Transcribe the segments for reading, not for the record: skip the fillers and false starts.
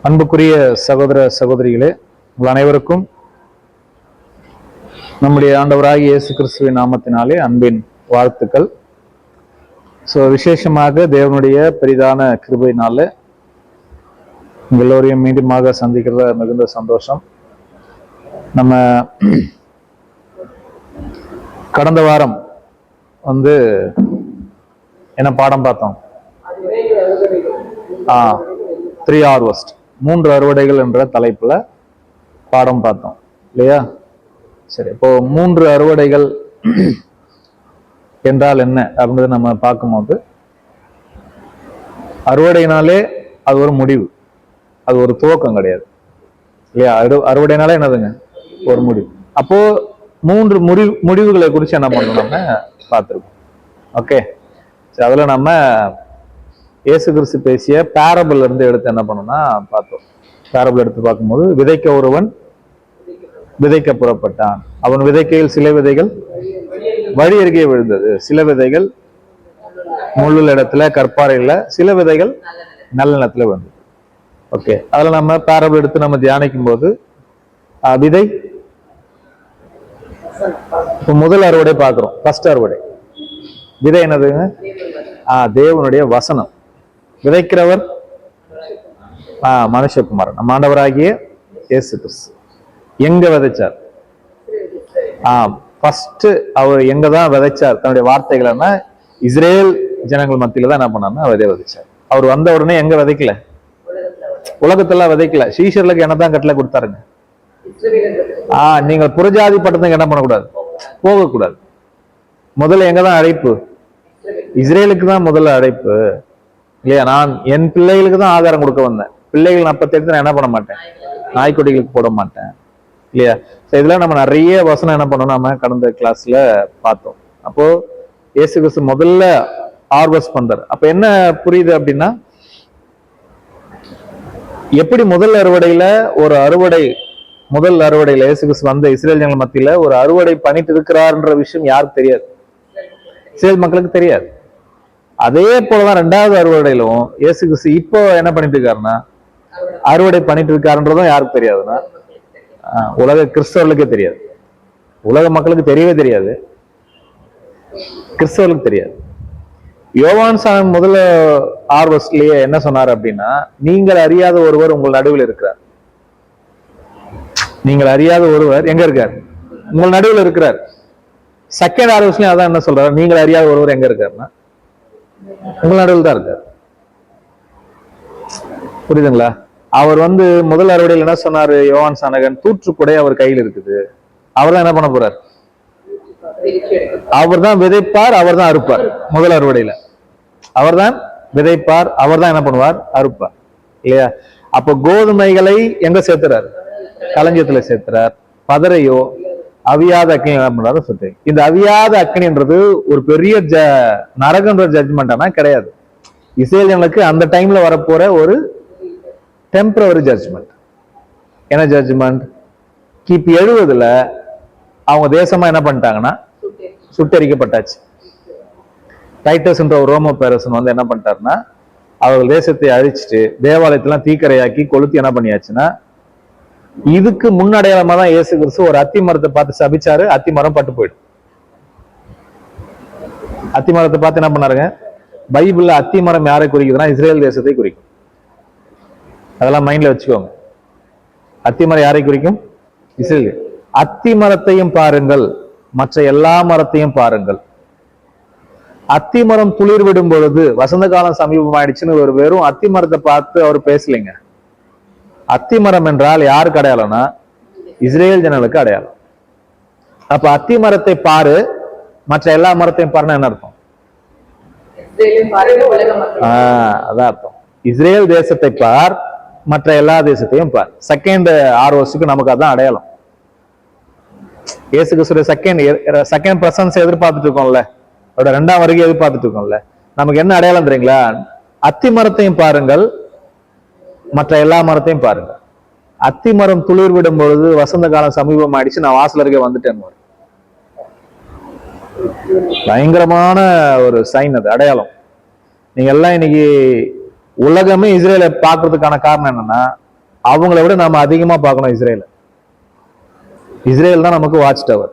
அன்புக்குரிய சகோதர சகோதரிகளே, உங்கள் அனைவருக்கும் நம்முடைய ஆண்டவராகிய இயேசு கிறிஸ்துவின் நாமத்தினாலே அன்பின் வாழ்த்துக்கள். விசேஷமாக தேவனுடைய பெரிதான கிருபையினால எல்லோரையும் மீண்டுமாக சந்திக்கிறத மிகுந்த சந்தோஷம். நம்ம கடந்த வாரம் என்ன பாடம் பார்த்தோம்? 3 harvest, 3 அறுவடைகள் என்ற தலைப்புல பாடம் பார்த்தோம் இல்லையா? சரி, இப்போ 3 அறுவடைகள் என்றால் என்ன அப்படின்றத நம்ம பார்க்கும்போது, அறுவடைனாலே அது ஒரு முடிவு, அது ஒரு துவக்கம் கிடையாது இல்லையா? அறுவடைனாலே என்னதுங்க? ஒரு முடிவு. அப்போ 3 முடிவுகளை குறித்து என்ன பண்ணணும் நம்ம பார்த்துருக்கோம். ஓகே, சரி, அதுல நம்ம இயேசு கிறிஸ்து பேசிய பேரபிள் இருந்து எடுத்து என்ன பண்ணோம்னா பார்த்தோம். பேரபிள் எடுத்து பார்க்கும்போது, விதைக்க ஒருவன் விதைக்க புறப்பட்டான். அவன் விதைக்கையில் சில விதைகள் வழி அருகே விழுந்தது, சில விதைகள் முள்ளுள்ள இடத்துல கற்பாறையில், சில விதைகள் நல்ல நிலத்துல விழுந்தது. ஓகே, அதுல நம்ம பேரபிள் எடுத்து நம்ம தியானிக்கும் போது, விதை முதல் அறுவடை பார்க்கிறோம். ஃபர்ஸ்ட் அறுவடை விதை என்னதுங்க? தேவனுடைய வசனம். விதைக்கிறவர் மனுஷகுமாரன், நம்ம ஆண்டவராகிய இயேசு கிறிஸ்து. எங்க விதைச்சார்? ஃபர்ஸ்ட் அவர் எங்கதான் விதைச்சார் தன்னுடைய வார்த்தைகள்னா? இஸ்ரேல் ஜனங்கள் மத்தியில தான் என்ன பண்ணாருன்னா விதை விதைச்சார். அவர் வந்த உடனே எங்க விதைக்கல? உலகத்தெல்லாம் விதைக்கல. சீஷர்களுக்கு என்னதான் கட்டளை கொடுத்தாருங்க? நீங்கள் புறஜாதி பட்டத்துக்கு என்ன பண்ணக்கூடாது? போகக்கூடாது. முதல்ல எங்கதான் அழைப்பு? இஸ்ரேலுக்கு தான் முதல்ல அழைப்பு இல்லையா? நான் என் பிள்ளைகளுக்கு தான் ஆதாரம் கொடுக்க வந்தேன். பிள்ளைகள் அப்பத்தை எடுத்து நான் என்ன பண்ண மாட்டேன்? நாய்க்குட்டிகளுக்கு போட மாட்டேன் இல்லையா? இதெல்லாம் நம்ம நிறைய வசனம் என்ன பண்ணோம் நம்ம கடந்த கிளாஸ்ல பார்த்தோம். அப்போ இயேசு கிறிஸ்து முதல்ல ஹார்வெஸ்ட் பண்றாரு. அப்ப என்ன புரியுது அப்படின்னா, எப்படி முதல் அறுவடையில முதல் அறுவடையில இயேசு கிறிஸ்து வந்த இஸ்ரேல் ஜனங்கள் மத்தியில ஒரு அறுவடை பண்ணிட்டு இருக்கிறார்ன்ற விஷயம் யாருக்கு தெரியாது? இஸ்ரேல் மக்களுக்கு தெரியாது. அதே போலதான் 2வது அறுவடையிலும் இயேசு கிறிஸ்து இப்போ என்ன பண்ணிட்டு இருக்காருன்னா அறுவடை பண்ணிட்டு இருக்காருன்றதும் யாருக்கு தெரியாதுன்னா, உலக கிறிஸ்தவர்களுக்கே தெரியாது. உலக மக்களுக்கு தெரியவே தெரியாது, கிறிஸ்தவர்களுக்கு தெரியாது. யோவான் சாணன் முதல்ல ஹார்வெஸ்ட்லயே என்ன சொன்னார் அப்படின்னா, நீங்கள் அறியாத ஒருவர் உங்கள் நடுவில் இருக்கிறார். நீங்கள் அறியாத ஒருவர் எங்க இருக்கார்? உங்கள் நடுவில் இருக்கிறார். செகண்ட் ஹார்வெஸ்ட்லயும் அதான் என்ன சொல்றாரு? நீங்கள் அறியாத ஒருவர் எங்க இருக்காருன்னா உங்கள் நடுவில் தான் இருக்கார். புரியுதுங்களா? அவர் முதல் அறுவடையில் என்ன சொன்னாரு யோவான் சாணகன்? தூற்றுக்குடை அவர் கையில் இருக்குது. அவர் தான் என்ன பண்ண போறார்? அவர் தான் விதைப்பார், அவர் தான் அறுப்பார். முதல் அறுவடையில அவர் தான் விதைப்பார், அவர் தான் என்ன பண்ணுவார்? அறுப்பார் இல்லையா? அப்ப கோதுமைகளை எங்க சேர்த்துறாரு? களஞ்சியத்துல சேர்த்துறார். பதரையோ அவியாத அக்னி என்ன பண்றாரு? சொல்றேன். இந்த அவியாத அக்னின்றது ஒரு பெரிய நரகன்ற ஜட்ஜ்மெண்ட் ஆனா கிடையாது. இஸ்ரேல் ஜனங்களுக்கு அந்த டைம்ல வரப்போற ஒரு டெம்பரவரி ஜட்ஜ்மெண்ட். என்ன ஜட்ஜ்மெண்ட்? கிபி 70ல அவங்க தேசமா என்ன பண்ணிட்டாங்கன்னா சுட்டரிக்கப்பட்டாச்சு. டைட்டஸ் என்ற ஒரு ரோம பேரரசன் என்ன பண்ணிட்டாருன்னா, அவர்கள் தேசத்தை அழிச்சிட்டு தேவாலயத்தெல்லாம் தீக்கரையாக்கி கொளுத்தி என்ன பண்ணியாச்சுன்னா, இதுக்கு முன்னடையாளமா தான் இயேசு கிறிஸ்து ஒரு அத்தி மரத்தை பார்த்து சபிச்சாரு. அத்தி மரம் பட்டு போயிடும். அத்தி மரத்தை பார்த்து என்ன பண்ணாருங்க? பைபிள்ல அத்தி மரம் யாரை குறிக்குதுன்னா இஸ்ரேல் தேசத்தை குறிக்கும். அதெல்லாம் மைண்ட்ல வச்சுக்கோங்க. அத்தி மரம் யாரை குறிக்கும்? இஸ்ரேல். அத்தி மரத்தையும் பாருங்கள், மற்ற எல்லா மரத்தையும் பாருங்கள். அத்தி மரம் துளிர் விடும் பொழுது வசந்த காலம் சமீபம் ஆயிடுச்சுன்னு ஒரு வெறும் அத்தி மரத்தை பார்த்து அவர் பேசலைங்க. அத்தி மரம் என்றால் யாருக்கு அடையாளம்னா இஸ்ரேல் ஜனங்களுக்கு அடையாளம். அப்ப அத்தி மரத்தை பாரு, மற்ற எல்லா மரத்தையும் பாருன்னா என்ன அர்த்தம்? அதான் அர்த்தம். இஸ்ரேல் தேசத்தை பார், மற்ற எல்லா தேசத்தையும் பார். செகண்ட் ஹார்வெஸ்டுக்கு நமக்கு அதான் அடையாளம். இயேசு கிறிஸ்துடைய செகண்ட் பிரசன்ஸ் எதிர்பார்த்துட்டு இருக்கோம்ல, அவரோட 2ஆம் வருகை எதிர்பார்த்துட்டு இருக்கோம்ல. நமக்கு என்ன அடையாளம் தெரியுங்களா? அத்தி மரத்தையும் பாருங்கள், மற்ற எல்லா மரத்தையும் பாருங்க. அத்தி மரம் துளிர் விடும் பொழுது வசந்த காலம் சமீபம் ஆயிடுச்சு, நான் வாசல் அருகே வந்துட்டேன். பயங்கரமான ஒரு சைன், அது அடையாளம். நீங்க எல்லாம் இன்னைக்கு உலகமே இஸ்ரேலை பார்க்கறதுக்கான காரணம் என்னன்னா, அவங்கள விட நாம அதிகமா பார்க்கணும் இஸ்ரேல். இஸ்ரேல் தான் நமக்கு வாட்ச் டவர்,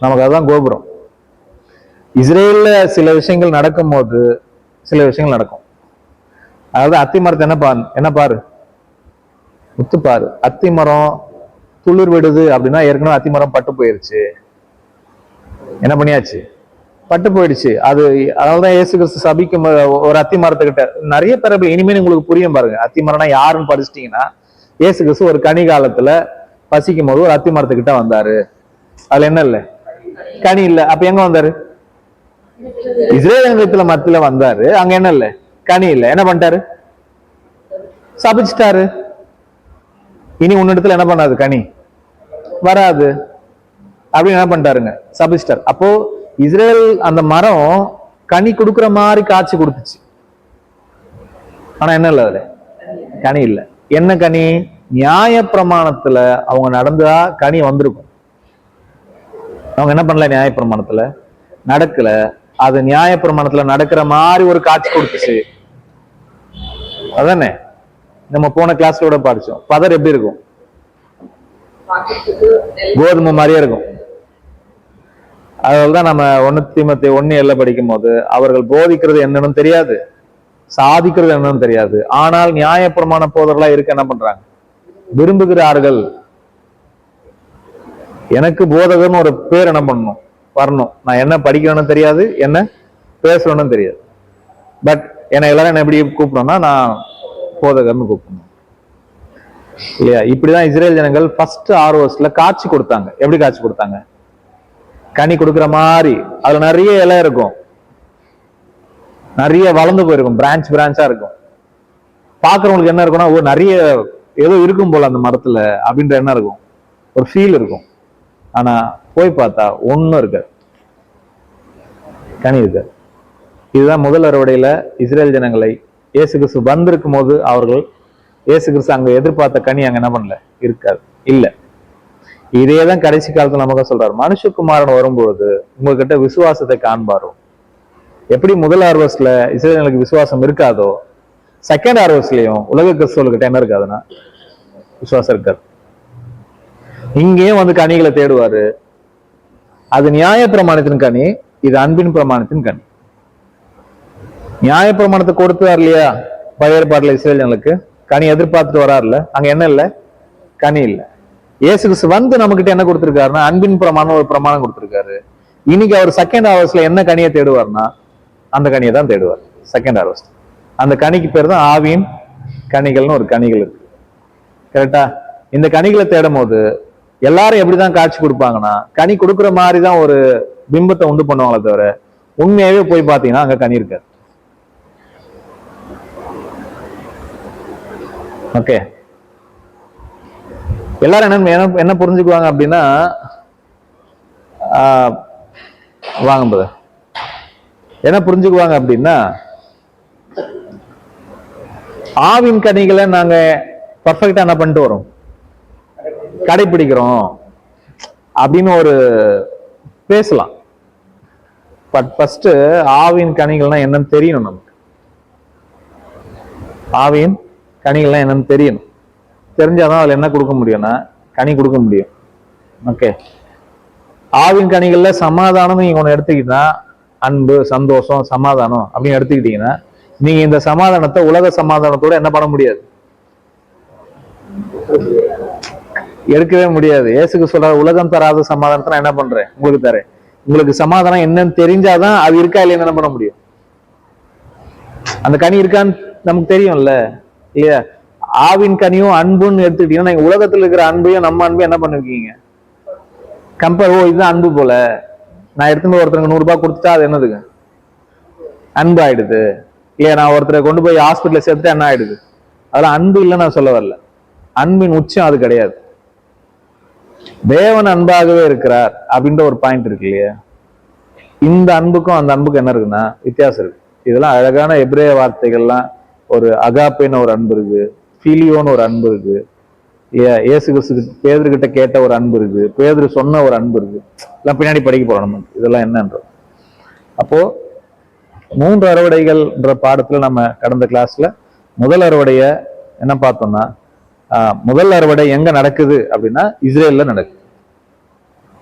நமக்கு அதுதான் கோபுரம். இஸ்ரேல்ல சில விஷயங்கள் நடக்கும் போது சில விஷயங்கள் நடக்கும். அதாவது அத்தி மரத்தை என்ன பாரு முத்து பாரு. அத்தி மரம் துளிர் விடுது அப்படின்னா ஏற்கனவே அத்தி மரம் பட்டு போயிருச்சு. என்ன பண்ணியாச்சு? பட்டு போயிடுச்சு. அதனாலதான் இயேசு கிறிஸ்து சபிக்கும் ஒரு அத்தி மரத்துக்கிட்ட நிறைய பேர் இனிமேல் உங்களுக்கு புரியும் பாருங்க. அத்தி மரம்னா யாருன்னு படிச்சிட்டீங்கன்னா, இயேசு கிறிஸ்து ஒரு கனி காலத்துல பசிக்கும் போது ஒரு அத்தி மரத்துக்கிட்ட வந்தாரு. அதுல என்ன இல்ல? கனி இல்ல. அப்ப எங்க வந்தாரு? இஸ்ரேல் மத்தியில வந்தாரு. அங்க என்ன இல்ல? கனி இல்ல. என்ன பண்ணிட்டாரு? சபிச்சிட்டாரு. இனி உன்னிடத்துல என்ன பண்ணாது? கனி வராது அப்படின்னு என்ன பண்ணிட்டாருங்க? சபிச்சிட்டாரு. அப்போ இஸ்ரேல் அந்த மரம் கனி கொடுக்குற மாதிரி காட்சி கொடுத்துச்சு. ஆனா என்ன இல்ல? அதுல கனி இல்ல. என்ன கனி? நியாய பிரமாணத்துல அவங்க நடந்தா கனி வந்திருக்கும். அவங்க என்ன பண்ணல? நியாய பிரமாணத்துல நடக்கல. அது நியாய பிரமாணத்துல நடக்கிற மாதிரி ஒரு காட்சி கொடுத்துச்சு. அதானே நம்ம போன கிளாஸ்ல படிச்சோம். பதர் எப்படி இருக்கும்? கோதுமை மாதிரியே இருக்கும். அதனாலதான் நம்ம 1 தீமோத்தேயு 1:7 படிக்கும் போது, அவர்கள் போதிக்கிறது என்னன்னு தெரியாது, சாதிக்கிறது என்னன்னு தெரியாது, ஆனால் நியாயப்பிரமாண போதர்களா இருக்க என்ன பண்றாங்க? விரும்புகிறார்கள். எனக்கு போதகர்னு ஒரு பேர் என்ன பண்ணணும்? வரணும். நான் என்ன படிக்கணும்னு தெரியாது, என்ன பேசணும்னு தெரியாது. பட் என்னை எல்லாரும் என்ன எப்படி கூப்பிடணும்னா, நான் போதகர்னு கூப்பிடணும் இல்லையா? இப்படிதான் இஸ்ரேல் ஜனங்கள் ஃபர்ஸ்ட் 6 வருஷத்துல காட்சி கொடுத்தாங்க. எப்படி காட்சி கொடுத்தாங்க? கனி கொடுக்குற மாதிரி. அதுல நிறைய இலை இருக்கும், நிறைய வளர்ந்து போயிருக்கும், பிரான்ச்சா இருக்கும். பாக்குறவங்களுக்கு என்ன இருக்கும்னா, நிறைய ஏதோ இருக்கும் போல அந்த மரத்துல அப்படின்ற என்ன இருக்கும்? ஒரு ஃபீல் இருக்கும். ஆனா போய் பார்த்தா ஒண்ணும் இருக்காது, கனி இருக்காது. இதுதான் முதல் அறுவடையில இஸ்ரேல் ஜனங்களை இயேசு கிறிஸ்து வந்திருக்கும் போது அவர்கள் இயேசு கிறிஸ்து அங்க எதிர்பார்த்த கனி அங்க என்ன பண்ணல? இருக்காது, இல்ல. இதேதான் கடைசி காலத்துல நமக்கு சொல்றாரு. மனுஷகுமாரன் வரும்பொழுது உங்ககிட்ட விசுவாசத்தை காண்பாரோ. எப்படி முதல் ஹார்வெஸ்ட்ல இஸ்ரேலுக்கு விசுவாசம் இருக்காதோ, செகண்ட் ஹார்வெஸ்ட்லயும் உலக கிறிஸ்தவர்கிட்ட என்ன இருக்காதுன்னா விசுவாசம் இருக்காது. இங்கேயும் வந்து கனிகளை தேடுவாரு. அது நியாய பிரமாணத்தின் கனி, இது அன்பின் பிரமாணத்தின் கனி. நியாய பிரமாணத்தை கொடுத்தார் இல்லையா பழைய ஏற்பாட்டுல இஸ்ரேல் ஜனங்களுக்கு? கனி எதிர்பார்த்துட்டு வராருல, அங்க என்ன இல்ல? கனி இல்ல. இயேசு கிறிஸ்து வந்து நம்ம கிட்ட என்ன கொடுத்திருக்காருன்னா அன்பின் பிரமாணம் ஒரு பிரமாணம் கொடுத்திருக்காரு. இன்னைக்கு அவர் செகண்ட் ஹார்வெஸ்ட்ல என்ன கனியை தேடுவார்னா அந்த கனியை தான் தேடுவார். செகண்ட் ஹார்வெஸ்ட் அந்த கனிக்கு பேர் தான் ஆவியின் கனிகள்னு ஒரு கனிகள் இருக்கு. கரெக்டா? இந்த கனிகளை தேடும் போது எல்லாரும் எப்படிதான் காட்சி கொடுப்பாங்கன்னா, கனி கொடுக்குற மாதிரி தான் ஒரு பிம்பத்தை உண்டு பண்ணுவாங்களே தவிர உண்மையாவே போய் பாத்தீங்கன்னா அங்க கனி இருக்காது. ஓகே, எல்லாரும் என்ன புரிஞ்சுக்குவாங்க அப்படின்னா, வாங்க என்ன புரிஞ்சுக்குவாங்க அப்படின்னா, ஆவின் கனிகளை நாங்க பர்ஃபெக்டா என்ன பண்ணிட்டு வரோம்? கடைபிடிக்கிறோம் அப்படின்னு ஒரு பேசலாம். பட் ஃபர்ஸ்ட் ஆவின் கனிகள்னா என்னன்னு தெரியணும் நமக்கு. ஆவின் கனிகள்லாம் என்னன்னு தெரியணும். தெரிஞ்சாதான் அதுல என்ன கொடுக்க முடியும்னா கனி கொடுக்க முடியும். ஓகே, ஆவின் கனிகள்ல சமாதானம் நீங்க ஒண்ணு எடுத்துக்கிட்டா, அன்பு, சந்தோஷம், சமாதானம் அப்படின்னு எடுத்துக்கிட்டீங்கன்னா, நீங்க இந்த சமாதானத்தை உலக சமாதானத்தோட என்ன பண்ண முடியாது? எடுக்கவே முடியாது. இயேசுக்கு சொல்ற உலகம் தராத சமாதானத்தை நான் என்ன பண்றேன்? உங்களுக்கு தரேன். உங்களுக்கு சமாதானம் என்னன்னு தெரிஞ்சாதான் அது இருக்கா இல்லையா என்ன பண்ண முடியும். அந்த கனி இருக்கான்னு நமக்கு தெரியும்ல இல்லையா? ஆவின் கனியும் அன்புன்னு எடுத்துக்கிட்டீங்கன்னா, நீங்க உலகத்துல இருக்கிற அன்பையும் நம்ம அன்பையும் என்ன பண்ணிருக்கீங்க? கம்பேர். ஓ, இதுதான் அன்பு போல. நான் எடுத்துட்டு ஒருத்தருக்கு 100 ரூபாய் கொடுத்துட்டா அது என்னதுங்க? அன்பு ஆயிடுது இல்லையா? நான் ஒருத்தரை கொண்டு போய் ஹாஸ்பிட்டல சேர்த்துட்டு என்ன ஆயிடுது? அதெல்லாம் அன்பு இல்லைன்னு நான் சொல்ல வரல. அன்பின் உச்சம் அது கிடையாது. தேவன் அன்பாகவே இருக்கிறார் அப்படின்ற ஒரு பாயிண்ட் இருக்கு இல்லையா? இந்த அன்புக்கும் அந்த அன்புக்கும் என்ன இருக்குன்னா வித்தியாசம் இருக்கு. இதெல்லாம் அழகான எபிரேய வார்த்தைகள்லாம். ஒரு அகாப்பேன்னு ஒரு அன்பு இருக்கு, பிலியோன்னு ஒரு அன்பு இருக்கு இல்லையா? இயேசு கிறிஸ்து பேதுருகிட்ட கேட்ட ஒரு அன்பு இருக்கு, பேதுரு சொன்ன ஒரு அன்பு இருக்கு. எல்லாம் பின்னாடி படிக்க போறோம் நம்ம இதெல்லாம் என்னன்ற. அப்போ 3 அறுவடைகள்ன்ற பாடத்துல நம்ம கடந்த கிளாஸ்ல முதல் அறுவடைய என்ன பார்த்தோம்னா முதல் அறுவடை எங்க நடக்குது அப்படின்னா இஸ்ரேல்ல நடக்குது.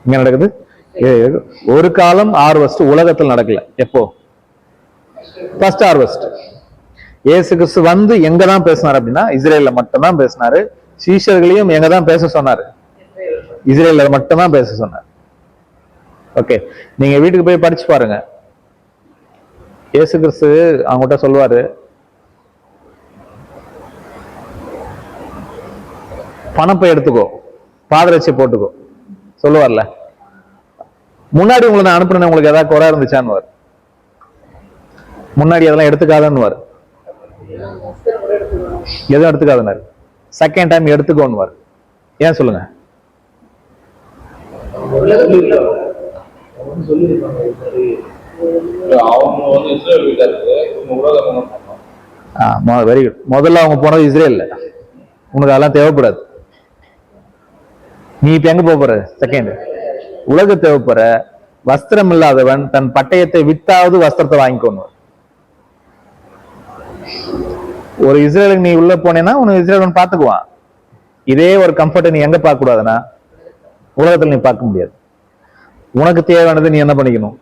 எங்க நடக்குது? ஒரு காலம் ஹார்வெஸ்ட் உலகத்தில் நடக்கல. எப்போ? First harvest. இயேசு கிறிஸ்து வந்து எங்க தான் பேசினார் அப்படின்னா இஸ்ரேல்ல மட்டும்தான் பேசினாரு. சீஷர்களையும் எங்க தான் பேச சொன்னாரு? இஸ்ரேல்ல மட்டும்தான் பேச சொன்னார். ஓகே, நீங்க வீட்டுக்கு போய் படிச்சு பாருங்க. இயேசு கிறிஸ்து அவங்ககிட்ட சொல்லுவாரு, பணப்பை எடுத்துக்கோ, பாதரட்சி போட்டுக்கோ சொல்லுவார்ல. முன்னாடி உங்களை நான் அனுப்புனேன், உங்களுக்கு ஏதாவது குறை இருந்துச்சான்னு முன்னாடி அதெல்லாம் எடுத்துக்காதன்னு எதுவும் எடுத்துக்காதனாரு. செகண்ட் டைம் எடுத்துக்கோன்னு ஏன் சொல்லுங்க? Very good. முதல்ல அவங்க போனது இஸ்ரேல். உனக்கு அதெல்லாம் தேவைப்படாது. நீ இப்ப எங்க போற? செகண்ட் உலக தேவைப்படுற. வஸ்திரம் இல்லாதவன் தன் பட்டயத்தை வித்தாவது வஸ்திரத்தை வாங்கிக்கணும். ஒரு இஸ்ரேலுக்கு நீ உள்ள போனேன்னா உனக்கு இஸ்ரேல் பாத்துக்குவான். இதே ஒரு கம்ஃபர்ட்டை நீ எங்க பார்க்க கூடாதுன்னா உலகத்துல நீ பார்க்க முடியாது. உனக்கு தேவையானது நீ என்ன பண்ணிக்கணும்?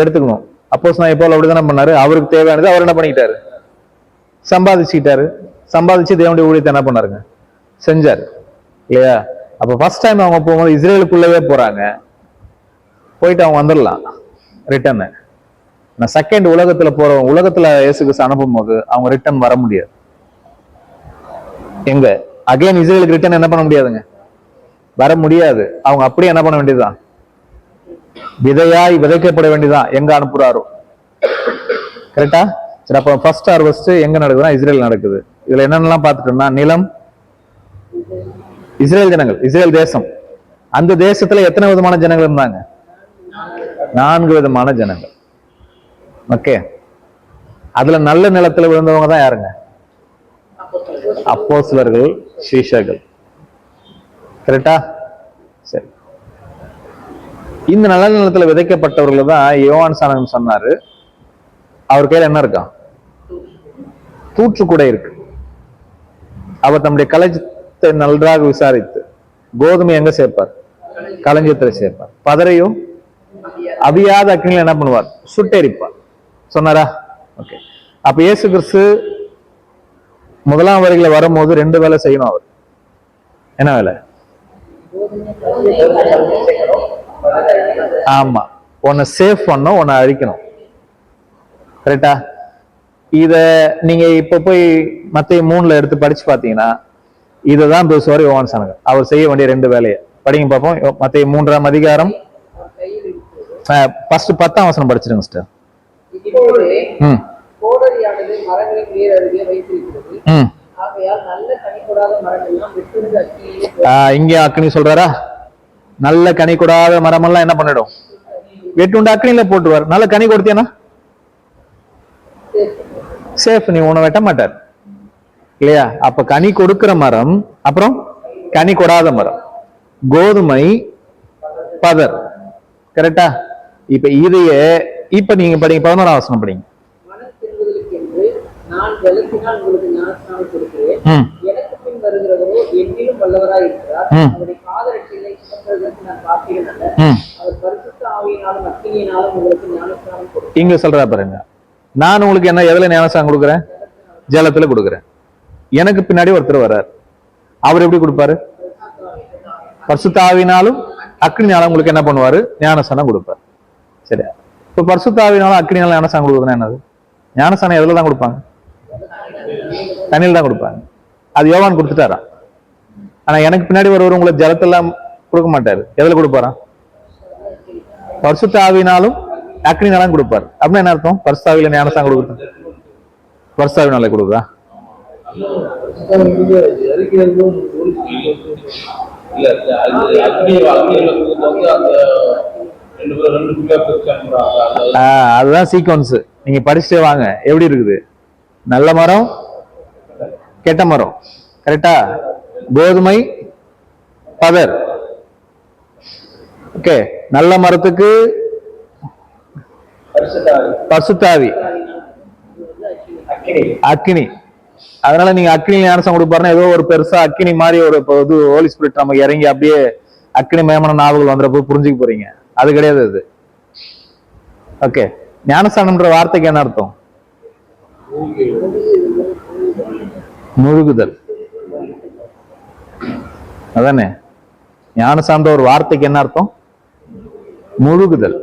எடுத்துக்கணும். அப்போஸ் நான் எப்போ அப்படிதானே பண்ணாரு. அவருக்கு தேவையானது அவர் என்ன பண்ணிக்கிட்டாரு? சம்பாதிச்சுக்கிட்டாரு. சம்பாதிச்சு தேவனுடைய ஊழியத்தை என்ன பண்ணாருங்க? செஞ்சாரு இல்லையா? அப்ப ஃபர்ஸ்ட் டைம் அவங்க போகும்போது இஸ்ரேலுக்குள்ளவே போறாங்க. போயிட்டு அவங்க வந்துடலாம் ரிட்டர்னு. நான் செகண்ட் உலகத்துல போறவங்க, உலகத்துல இயேசு கிறிஸ்து அனுப்பும் போது அவங்க ரிட்டர்ன் வர முடியாது. எங்க அகைன் இஸ்ரேலுக்கு ரிட்டர்ன் என்ன பண்ண முடியாதுங்க? வர முடியாது. அவங்க அப்படியே என்ன பண்ண வேண்டியதுதான்? விதையாய் விதைக்கப்பட வேண்டியதான் எங்க அனுப்புறாரோ. கரெக்டா? சரி, அப்ப ஃபர்ஸ்ட் ஹார்வெஸ்ட் எங்க நடக்குதுன்னா இஸ்ரேல் நடக்குது. இதுல என்னென்னலாம் பார்த்துட்டோம்னா, நிலம் இஸ்ரேல் ஜனங்கள், இஸ்ரேல் தேசம். அந்த தேசத்துல எத்தனை விதமான ஜனங்கள் இருந்தாங்க? 4 விதமான ஜனங்கள். ஓகே, அதுல நல்ல நிலத்துல விழுந்தவங்க தான் யாருங்க? அப்போஸ்தலர்கள், சீஷர்கள். கரெக்டா? சரி, இந்த நல்ல நிலத்துல விதைக்கப்பட்டவர்கள் தான் யோவான் சானகன் சொன்னாரு. அவர் கையில என்ன இருக்கா? தூற்று கூட இருக்கு. அவர் தம்முடைய களஞ்சியத்தை நன்றாக விசாரித்து கோதுமை எங்க சேர்ப்பார்? களஞ்சியத்துல சேர்ப்பார். பதரையும் அவியாத அக்கினியில் என்ன பண்ணுவார்? சுட்டெரிப்பார். சொன்னாரா? ஓகே. அப்ப இயேசு கிறிஸ்து முதலாம் வருகையில வரும்போது 2 வேலை செய்யணும். அவர் என்ன வேலை? ஆமா, உன்னை சேஃப் பண்ணும், உன்னை அழிக்கணும். கரெக்டா? இத நீங்க இப்ப போய் மத்தேயு 3 எடுத்து படிச்சு பாத்தீங்கன்னா இததான் பேசுவார் யோவான் சானகர். அவர் செய்ய வேண்டிய 2 வேலையை படிங்க பார்ப்போம். மத்தேயு 3ஆம் அதிகாரம் ஃபர்ஸ்ட் 10ஆம் வசனம் படிச்சிருங்க சிஸ்டர். இங்க அக்னி சொல்றாரா? நல்ல கனி கொடாத மரம் எல்லாம் என்ன பண்ணிடும்? வெட்டுண்டு அக்னியில போட்டுவார். நல்ல கனி கொடுத்தேனா சேஃப், நீ உன்னை வெட்ட மாட்டார் இல்லையா? அப்ப கனி கொடுக்கிற மரம், அப்புறம் கனி கொடாத மரம், கோதுமை, பதர். கரெக்டா? இப்ப இதையே இப்ப நீங்க படிங்க, 11ஆம் வசனம் படிங்க. இங்க சொல்றா பாருங்க, நான் உங்களுக்கு என்ன எதுல ஞானஸ்நானம் கொடுக்குறேன்? ஜலத்துல கொடுக்குறேன். எனக்கு பின்னாடி ஒருத்தர் வர்றார். அவர் எப்படி கொடுப்பாரு? பரிசுத்த ஆவியினாலும் அக்னினாலும் உங்களுக்கு என்ன பண்ணுவாரு? ஞானஸ்நானம் கொடுப்பாரு. சரியா? இப்ப பரிசுத்த ஆவியினாலும் அக்னினாலும் ஞானஸ்நானம் கொடுக்குறேன். என்னது ஞானஸ்நானம்? எதுல தான் கொடுப்பாங்க? தண்ணியில் தான் கொடுப்பாங்க. அது யோவான் கொடுத்துட்டாரா? ஆனா எனக்கு பின்னாடி ஒருவர் உங்களுக்கு ஜலத்தெல்லாம் கொடுக்க மாட்டாரு. எதுல கொடுப்பாரா? பரிசுத்த ஆவியினாலும் அக்னினாலும் கொடுப்பாரு. அப்படின்னு என்ன அர்த்தம்? பரிசுத்த ஆவியில ஞானஸ்நானம் கொடுக்குறது பரிசுத்த ஆவியினால கொடுக்குறா? அதுதான் சீக்வன்ஸ். நீங்க படிச்சுட்டே வாங்க. எப்படி இருக்குது? நல்ல மரம், கெட்ட மரம். கரெக்டா? கோதுமை, பதர். ஓகே, நல்ல மரத்துக்கு பரிசுத்த ஆவி, அக்கினி. அதனால நீங்க அக்னி ஞானசம் கொடுப்பாருன்னா ஏதோ ஒரு பெருசா அக்னி மாதிரி ஒரு இது ஹோலி ஸ்பிரிட் நம்ம இறங்கி அப்படியே அக்னி மயமான நாவுகள் வந்துறப்போ புரிஞ்சுக்க போறீங்க. அது கிடையாது அது. ஓகே, ஞானஸ்தானம்ன்ற வார்த்தைக்கு என்ன அர்த்தம்? முழுகுதல். அதானே ஞானஸ்தானம்ன்ற ஒரு வார்த்தைக்கு என்ன அர்த்தம்? முழுகுதல்.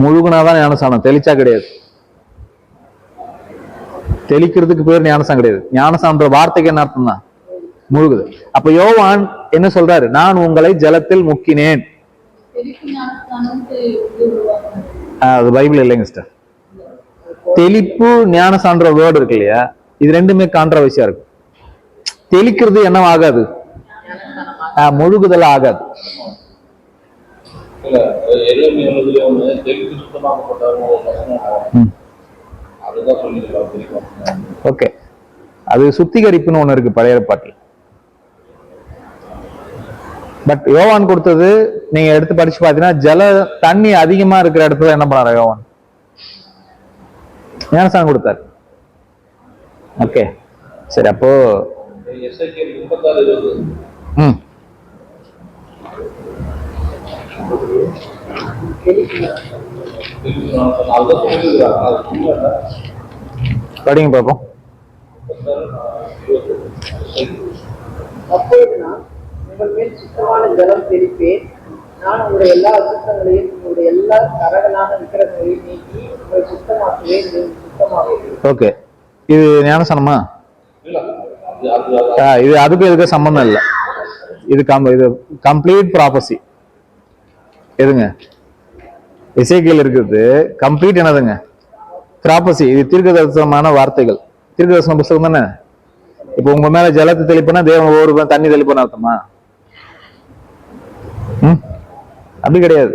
முழுகுனாதான் ஞானஸ்தானம், தெளிச்சா கிடையாது. தெளிக்கிறதுக்கு பேர் ஞானஸ்தானம் கிடையாது. ஞானஸ்தானம்ன்ற வார்த்தைக்கு என்ன அர்த்தம் தான்? முழுகுதல். அப்ப யோவான் என்ன சொல்றாரு? நான் உங்களை ஜலத்தில் முக்கினேன். அது பைபிள் இல்லைங்க சிஸ்டர். தெளிப்பு ஞானசான்ற வேர்டு இருக்கு இல்லையா, இது ரெண்டுமே கான்ட்ரவர்சியா இருக்கு. தெளிக்கிறது என்னவா ஆகாது? முழுகுதல் ஆகாது. ஓகே, அது சுத்திகரிப்புன்னு ஒண்ணு இருக்கு பழைய ஏற்பாட்டில். பட் யோவான் கொடுத்தது நீங்க எடுத்து படிச்சு பாத்தீங்கன்னா, ஜல தண்ணி அதிகமா இருக்கிற இடத்துல என்ன பண்ணாரு யோவான்? ஞானஸ்தானம் கொடுத்தாரு. ஓகே சரி, அப்போ படிங்க பாப்போம். உங்கள் மேல் சுத்தமான ஜலம் தெளிப்பேன். நான் உங்களுடைய எல்லா அசுத்தங்களையும் உங்களுடைய எல்லா கரகலான விக்கிரகங்களையும் நீக்கி உங்களை சுத்தமாக்குவேன். சுத்தமாகுவேன். ஓகே, இது ஞானஸ்தானமா? இது அதுக்கு எதுக்கு சம்பந்தம் இல்லை. இது கம்ப்ளீட் ப்ராபசி. எதுங்க எசேக்கியேல் இருக்குது கம்ப்ளீட் என்னதுங்க? ப்ராபசி. இது தீர்க்கதரிசனமான வார்த்தைகள். தீர்க்கதரிசன புத்தகம் தானே. இப்ப உங்க மேல ஜலத்தை தெளிப்புனா தேவன் ஒரு தண்ணி தெளிப்புன்னு அர்த்தமா? அப்படி கிடையாது.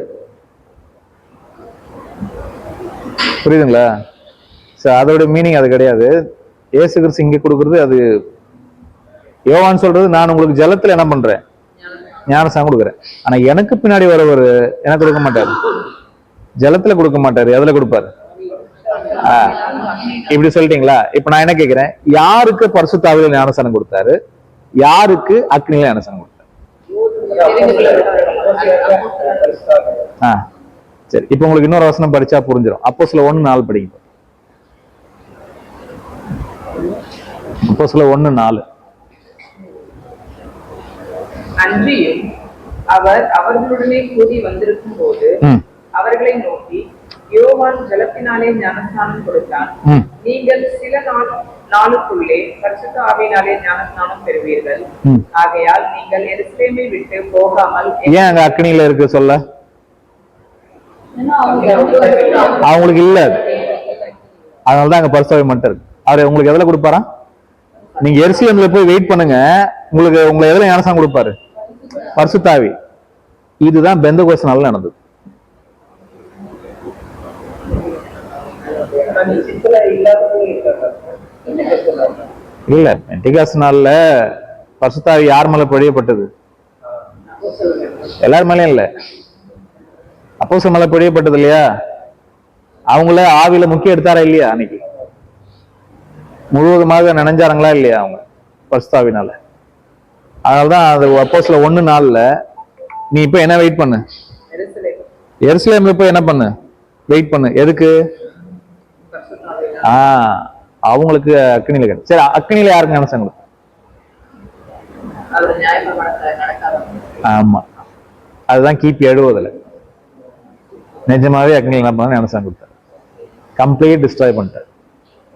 புரியுதுங்களா? அதோட மீனிங் அது கிடையாது. இயேசு கிறிஸ்து இங்க கொடுக்கறது அது. யோவான் சொல்றது நான் உங்களுக்கு ஜலத்துல என்ன பண்றேன்? ஞானஸ்தானம் கொடுக்குறேன். ஆனா எனக்கு பின்னாடி வரவர் எனக்கு கொடுக்க மாட்டாரு, ஜலத்துல கொடுக்க மாட்டாரு. எதுல கொடுப்பாரு? இப்படி சொல்லிட்டீங்களா? இப்ப நான் என்ன கேக்குறேன், யாருக்கு பரிசுத்த ஆவியில ஞானஸ்தானம் கொடுத்தாரு? யாருக்கு அக்னியில ஞானஸ்தானம் கொடுத்தாரு? சரி, இப்ப உங்களுக்கு இன்னொரு வசனம் படிச்சா புரிஞ்சிடும். அப்போஸ்தலர் 1:4 படிங்க. அப்போஸ்தலர் 1:4. அன்றியும் அவர் அவர்களுடனே கூடி வந்திருக்கும் போது அவர்களை நோக்கி, யோவான் ஜலத்தினாலே ஞானஸ்நானம் கொடுத்தான். நீங்கள் சில நாளுக்குள்ளே பரிசுத்த ஆவியினாலே ஞானஸ்நானம் பெறுவீர்கள். ஆகையால் நீங்கள் எருசலேமை விட்டு போகாமல். ஏன் அங்க அக்னியில இருக்கு சொல்ல? அவங்களுக்கு இல்ல, அதனாலதான் அங்க பரிசுத்த ஆவி மட்டும் இருக்கு. அவரு உங்களுக்கு எதுல கொடுப்பாரா? நீங்க எருசலேம்ல போய் வெயிட் பண்ணுங்க, உங்களை எதுல ஞானஸ்நானம் கொடுப்பாரு? பரிசுத்த ஆவி. இதுதான் பெந்தகோஸ்து நாள்ல நடந்தது. இல்ல, பெந்தகோஸ்து நாள்ல பரிசுத்த ஆவி யார் மேல பொழியப்பட்டது? எல்லார் மேலயும் இல்ல, அப்போஸ்தலர் மேல பொழியப்பட்டது இல்லையா? அவங்கள ஆவியில முக்கிய எடுத்தாரா இல்லையா? அன்னைக்கு முழுவதுமாக நினைஞ்சாருங்களா இல்லையா அவங்க பரிசுத்த ஆவினால? அதனாலதான் அது அப்போஸ்தலர் 1:4 நீ இப்ப என்ன வெயிட் பண்ணு? எருசலேம்ல இப்ப என்ன பண்ணு? வெயிட் பண்ணு. எதுக்கு? அவங்களுக்கு அக்னியில கிடையாது. சரி, அக்னியில யாருக்கு ஞானஸ்தானம்? ஆமா, அதுதான் கிபி 70 நிஜமாவே அக்னியில என்ன பண்ண ஞானஸ்தானம் கொடுத்தாரு. கம்ப்ளீட் டிஸ்ட்ராய் பண்ணிட்டார்.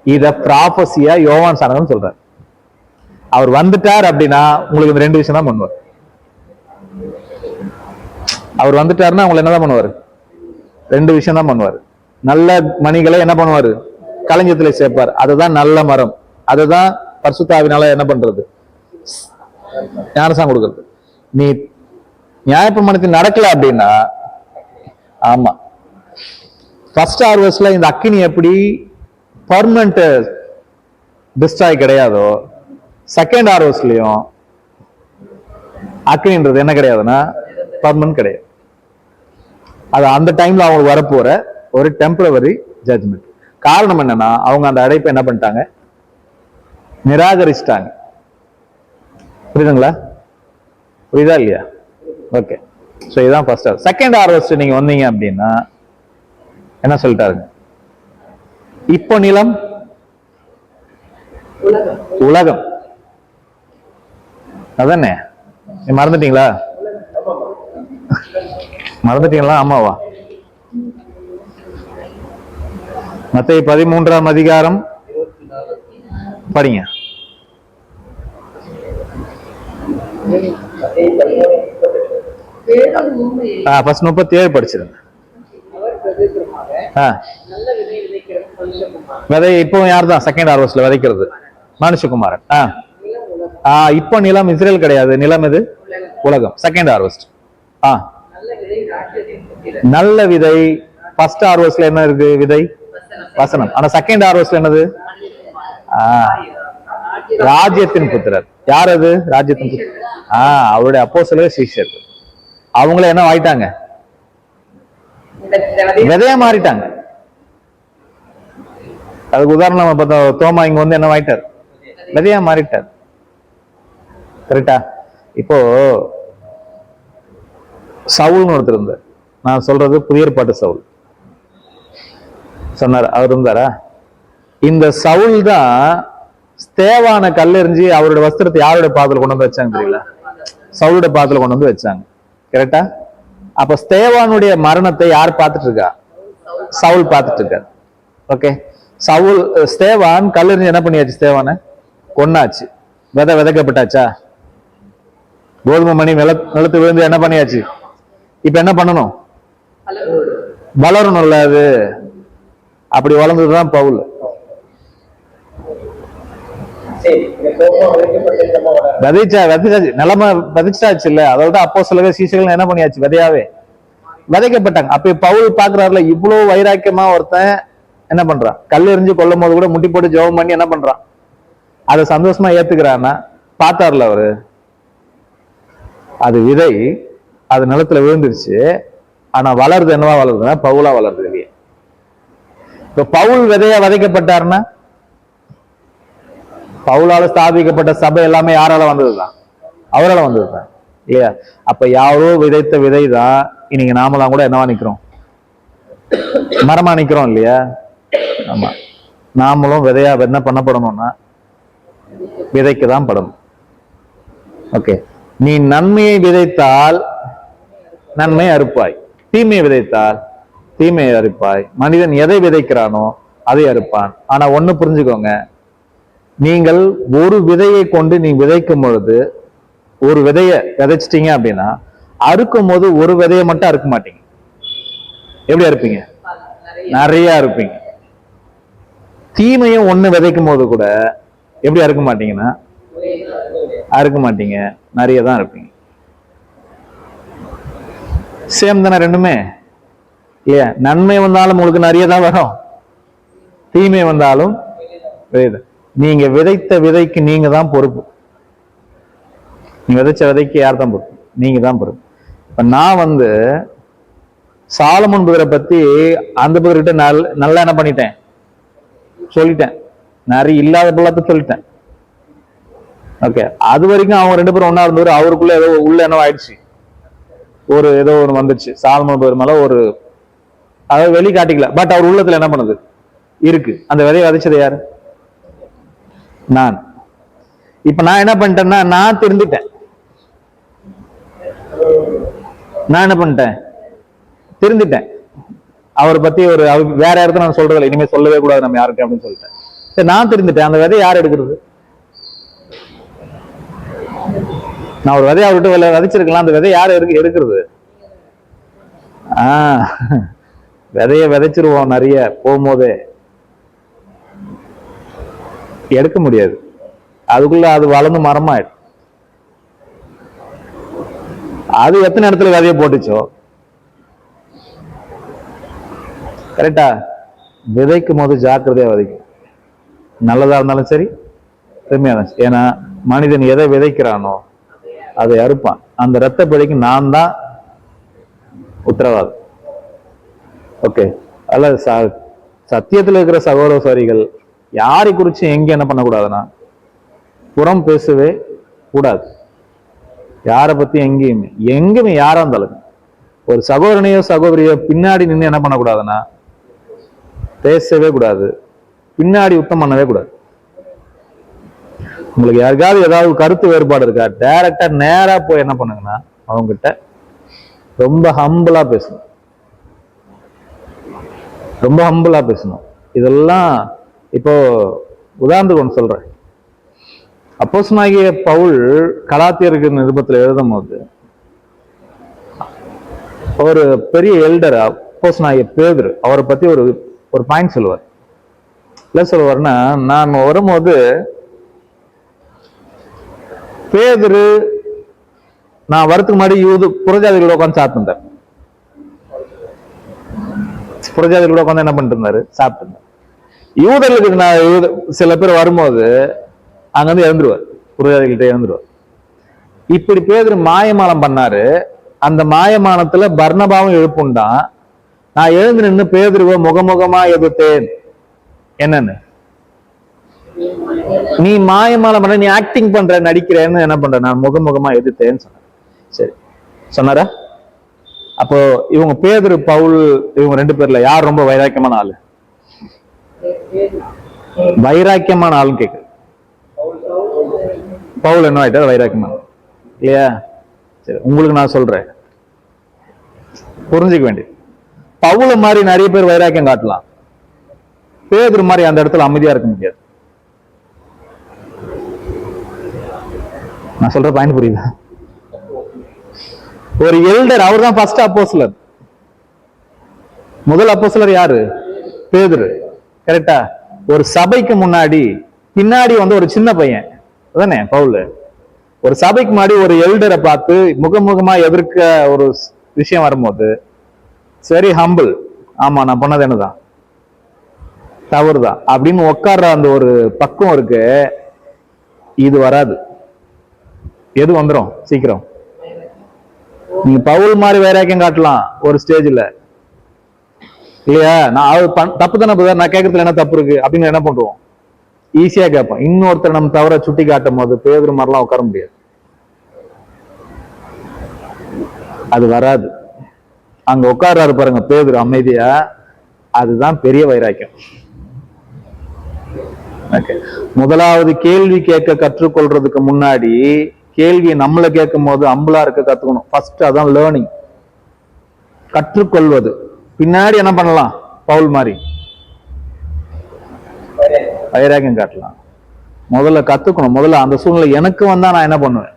இத ப்ராபசியா யோவான் சாணகன் சொல்றாரு. அவர் வந்துட்டார் அப்படின்னா உங்களுக்கு இந்த 2 விஷயம் தான் பண்ணுவார். அவர் வந்துட்டாருன்னா உங்களை என்னதான் பண்ணுவாரு? 2 விஷயம் தான் பண்ணுவாரு. நல்ல மணிகளை என்ன பண்ணுவாரு? களஞ்சியத்துல சேர்ப்பார். அதுதான் நல்ல மரம். அதுதான் பரிசுத்த ஆவியினால என்ன பண்றது? ஞானஸ்நானம் கொடுக்கறது. நீ நியாயப்பிரமாணத்தில் நடக்கல அப்படின்னா, ஆமா, ஃபர்ஸ்ட் ஹார்வெஸ்ட்ல இந்த அக்கினி எப்படி பர்மனன்ட் டிஸ்ட்ராய் கிடையாதோ, செகண்ட் ஹார்வெஸ்ட்லயும் அக்னின்றது என்ன கிடையாதுன்னா பர்மனன்ட் கிடையாது. அது அந்த டைம்ல அவங்களுக்கு வரப்போற ஒரு டெம்பரவரி ஜட்ஜ்மெண்ட். காரணம் என்னன்னா, அவங்க அந்த அடைப்பை என்ன பண்ணிட்டாங்க? நிராகரிச்சிட்டாங்க. புரியுதுங்களா? புரியுதா இல்லையா? ஓகே. ஸோ இதுதான் ஃபர்ஸ்ட் ஹார்வெஸ்ட். செகண்ட் ஹார்வெஸ்ட் நீங்க வந்தீங்க அப்படின்னா என்ன சொல்லிட்டாருங்க? இப்போ நிலம் உலகம் அதானே? மறந்துட்டீங்களா? மறந்துட்டீங்களா? ஆமாவா? மத்தேயு 13ஆம் அதிகாரம் படிங்க. ஃபர்ஸ்ட் 37 படிச்சிருங்க. விதை இப்போ யார் தான் செகண்ட் ஹார்வெஸ்ட்ல விதைக்கிறது? மனுஷகுமாரன். இப்போ நிலம் இஸ்ரேல் கிடையாது, நிலம் இது உலகம். Second harvest. நல்ல விதை ஃபர்ஸ்ட் ஹார்வெஸ்ட்ல என்ன இருக்கு? விதை வசனம். ஆனா செகண்ட் ஹார்வெஸ்ட்ல என்னது? ராஜ்யத்தின் புத்திரர். யார் அது? ராஜ்யத்தின் புத்திரர். அவருடைய அப்போஸ்தலர் சீஷர். அவங்கள என்ன ஆயிட்டாங்க? விதையா மாறிட்டாங்க. அதுக்கு உதாரணம் பார்த்தா தோமா இங்க வந்து என்ன ஆயிட்டார்? விதையா மாறிட்டார். கரெக்டா? இப்போ சவுல்னு ஒருத்தர் இருந்தார். நான் சொல்றது புதிய ஏற்பாட்டு சவுல் சொன்னார். அவர் இருந்தாரா? இந்த சவுல் தான் ஸ்தேவான கல்லெறிஞ்சு அவருடைய வஸ்திரத்தை யாருடைய பாதத்துல கொண்டு வந்து வச்சாங்க தெரியல? சவுளுடைய பாதத்துல கொண்டு வந்து வச்சாங்க. கரெக்டா? அப்ப ஸ்தேவானுடைய மரணத்தை யார் பார்த்துட்டு இருக்கா? சவுல் பார்த்துட்டு இருக்காரு. ஓகே. சவுல் ஸ்தேவான் கல்லெறிஞ்சு என்ன பண்ணியாச்சு? ஸ்தேவான கொன்னாச்சு. விதை விதைக்கப்பட்டாச்சா? கோதுமை மணி நிலத்து விழுந்து என்ன பண்ணியாச்சு? இப்ப என்ன பண்ணணும்? வளரணும்ல. அது அப்படி வளர்ந்ததுதான் பவுல். விதைச்சாச்சு, நிலைமை விதைச்சாச்சு இல்ல? அதோட அப்போஸ்தலர்கள் சீஷர்கள் என்ன பண்ணியாச்சு? விதையாவே விதைக்கப்பட்டாங்க. அப்ப பவுல் பாக்குறாருல, இவ்வளவு வைராக்கியமா ஒருத்தன் என்ன பண்றான்? கல் எறிஞ்சு கொல்லும் போது கூட முட்டி போட்டு ஜெபம் பண்ணி என்ன பண்றான்? அதை சந்தோஷமா ஏத்துக்கிறான்னா பார்த்தார்ல அவரு. அது விதை, அது நிலத்துல விழுந்துருச்சு. ஆனா வளருது என்னவா வளருதுன்னா பவுலா வளருது இல்லையே. இப்ப பவுல் விதையா விதைக்கப்பட்டாருன்னா பவுலால ஸ்தாபிக்கப்பட்ட சபை எல்லாமே யாரால வந்ததுதான்? அவரால வந்ததுதான் இல்லையா? அப்ப யாரோ விதைத்த விதை தான் இன்னைக்கு நாமெல்லாம் கூட என்னவா நிக்கிறோம்? மரமா நிக்கிறோம் இல்லையா? ஆமா. நாமளும் விதையா என்ன பண்ணப்படணும்னா விதைக்குதான் படணும். ஓகே. நீ நன்மையை விதைத்தால் நன்மை அறுப்பாய், தீமையை விதைத்தால் தீமையை அறுப்பாய். மனிதன் எதை விதைக்கிறானோ அதை அறுப்பான். ஆனா ஒண்ணு புரிஞ்சுக்கோங்க, நீங்கள் ஒரு விதையை கொண்டு நீ விதைக்கும் பொழுது, ஒரு விதைய விதைச்சிட்டீங்க அப்படின்னா அறுக்கும் போது ஒரு விதையை மட்டும் அறுக்க மாட்டீங்க. எப்படி அறுப்பீங்க? நிறைய அறுப்பீங்க. தீமையும் ஒண்ணு விதைக்கும் போது கூட எப்படி அறுக்க மாட்டீங்கன்னா அறுக்க மாட்டீங்க, நிறைய தான் இருப்பீங்க. சேம் தானே ரெண்டுமே இல்லையா? நன்மை வந்தாலும் உங்களுக்கு நிறைய தான் வரும், தீமை வந்தாலும் நீங்க விதைத்த விதைக்கு நீங்க தான் பொறுப்பு. நீங்க விதைச்ச விதைக்கு யார் தான் பொறுப்பு? நீங்க தான் பொறுப்பு. இப்ப நான் வந்து சாலமோன் புதரை பத்தி அந்த புதர்கிட்ட நல்லா என்ன பண்ணிட்டேன்? சொல்லிட்டேன். நிறைய இல்லாத பள்ளத்தை சொல்லிட்டேன். ஓகே. அது வரைக்கும் அவங்க ரெண்டு பேரும் ஒன்னா இருந்தவர். அவருக்குள்ள ஏதோ உள்ள என்ன ஆயிடுச்சு, ஒரு ஏதோ ஒன்று வந்துருச்சு சாலமோன் புதர் மேல. ஒரு அதாவது வெளி காட்டிக்கல, பட் அவர் உள்ளத்துல என்ன பண்ணுது இருக்கு. அந்த விதையை விதைச்சது யாரு? நான். இப்ப நான் என்ன பண்ணிட்டேன்னா நான் திருந்திட்டேன். நான் என்ன பண்ணிட்டேன்? திருந்திட்டேன். அவரை பத்தி ஒரு வேற இடத்துல நான் சொல்றதில்லை, இனிமே சொல்லவே கூடாது நம்ம யாருக்கு அப்படின்னு சொல்லிட்டேன். சரி, நான் திருந்திட்டேன். அந்த விதையை யார் எடுக்கிறது? நான் ஒரு விதையை விட்டு விதைச்சிருக்கலாம், அந்த விதை யார் எடுக்கிறது? விதைய விதைச்சிருவோம் நிறைய போகும்போதே, எடுக்க முடியாது. அதுக்குள்ள அது வளர்ந்து மரமாயிடும். அது எத்தனை இடத்துல விதைய போட்டுச்சோ. கரெக்டா? விதைக்கும் போது ஜாக்கிரதையா விதைக்கும். நல்லதா இருந்தாலும் சரி, பெருமையா இருந்தாலும் சரி. ஏன்னா மனிதன் எதை விதைக்கிறானோ அதை அறுப்பான். அந்த ரத்த பிழைக்கு நான் தான் உத்தரவாதம். ஓகே. அல்ல சத்தியத்தில் இருக்கிற சகோதர சோரிகள் யாரை குறிச்சு எங்க என்ன பண்ணக்கூடாதுன்னா புறம் பேசவே கூடாது. யாரை பத்தி எங்கேயுமே யாரா இருந்தாலும் ஒரு சகோதரனையோ சகோதரியோ பின்னாடி நின்று என்ன பண்ணக்கூடாதுன்னா பேசவே கூடாது, பின்னாடி யுத்தம் பண்ணவே கூடாது. உங்களுக்கு யாருக்காவது ஏதாவது கருத்து வேறுபாடு இருக்கா, டைரக்டா நேரா போய் என்ன பண்ணுங்கன்னா அவங்க கிட்ட ரொம்ப ஹம்பிளா பேசணும், ரொம்ப ஹம்பிளா பேசணும். இதெல்லாம் இப்போ உதாரணத்துக்கு ஒன்று சொல்றேன். அப்போஸ்தலனாகிய பவுல் கலாத்தியருக்கு நிருபத்தில் எழுதும் போது ஒரு பெரிய எல்டர் அப்போஸ்தலனாகிய பேதுரு அவரை பத்தி ஒரு பாயிண்ட் சொல்லுவார். என்ன சொல்லுவார்னா, நான் வரும்போது பேதுரு நான் வரத்துக்கு முன்னாடி புறஜாதிகளோட உட்காந்து சாப்பிட்டுருந்தார். புறஜாதிகளோட உட்காந்து என்ன பண்ணிட்டு இருந்தாரு, சாப்பிட்டு இருந்தார். யூதர்களுக்கு சில பேர் வரும்போது அங்க வந்து இறந்துருவார், புறஜாதிகள்கிட்ட இறந்துருவார். இப்படி பேதுரு மாயமாலம் பண்ணாரு. அந்த மாயமானத்துல பர்னபாவும் எழுப்புண்டான். நான் எழுந்து நின்று பேதுருவை முகமுகமா எதிர்த்தேன். என்னன்னு, நீ மாயமாலம் பண்ண, நீ ஆக்டிங் பண்ற, நடிக்கிறேன்னு என்ன பண்ற, நான் முகமுகமா எதிர்த்தேன்னு சொன்னேன். சரி சொன்னாரா? அப்போ இவங்க பேதுரு பவுல் இவங்க ரெண்டு பேர்ல யார் ரொம்ப வைராக்கியமான ஆளு? வைராக்கியமான ஆளுன்னு கேக்குது. பவுல் என்ன ஆயிட்டா வைராக்கியமான இல்லையா? சரி, உங்களுக்கு நான் சொல்றேன், புரிஞ்சுக்க வேண்டியது. பவுல மாதிரி நிறைய பேர் வைராக்கியம் காட்டலாம், பேதுரு மாதிரி அந்த இடத்துல அமைதியா இருக்க முடியாது. நான் சொல்ற பாயிண்ட் புரியுதா? ஒரு எல்டர், அவர் தான் ஃபர்ஸ்ட் அப்போஸ்தலர். முதல் அப்போஸ்தலர் யாரு? பேதுரு. கரெக்டா? ஒரு சபைக்கு முன்னாடி பின்னாடி வந்து ஒரு சின்ன பையன் அதானே பவுல். ஒரு சபைக்கு முன்னாடி ஒரு எல்டரை பார்த்து முகமுகமா எதிர்க்க ஒரு விஷயம் வரும்போது சரி ஹம்பிள், ஆமா நான் பண்ணது என்னதான் தவறுதான் அப்படின்னு உட்கார்ற அந்த ஒரு பக்கம் இருக்கு. இது வராது. எது வந்துடும் சீக்கிரம்? நீங்க பவுல் மாதிரி வைராக்கியம் காட்டலாம் ஒரு ஸ்டேஜ்ல இல்லையா? நான் தப்பு தானே நான் கேட்கறதுல என்ன தப்பு இருக்கு அப்படின்னு என்ன பண்றோம், ஈஸியா கேட்போம். இன்னொருத்தர் நம்ம தவற சுட்டி காட்டும் போது பேதுரு மாதிரிலாம் உட்கார முடியாது, அது வராது. அங்க உட்கார்றாரு பாருங்க பேதுரு அமைதியா, அதுதான் பெரிய வைராக்கியம். முதலாவது கேள்வி கேட்க கற்றுக்கொள்றதுக்கு முன்னாடி கேள்வியை நம்மள கேட்கும் போது அம்பலா இருக்க கத்துக்கணும். ஃபர்ஸ்ட் அதான் லேர்னிங், கற்றுக்கொள்வது. பின்னாடி என்ன பண்ணலாம், பவுல் மாதிரி வைராக்கியம் காட்டலாம். முதல்ல கத்துக்கணும். முதல்ல அந்த சூழ்நிலை எனக்கு வந்தா நான் என்ன பண்ணுவேன்,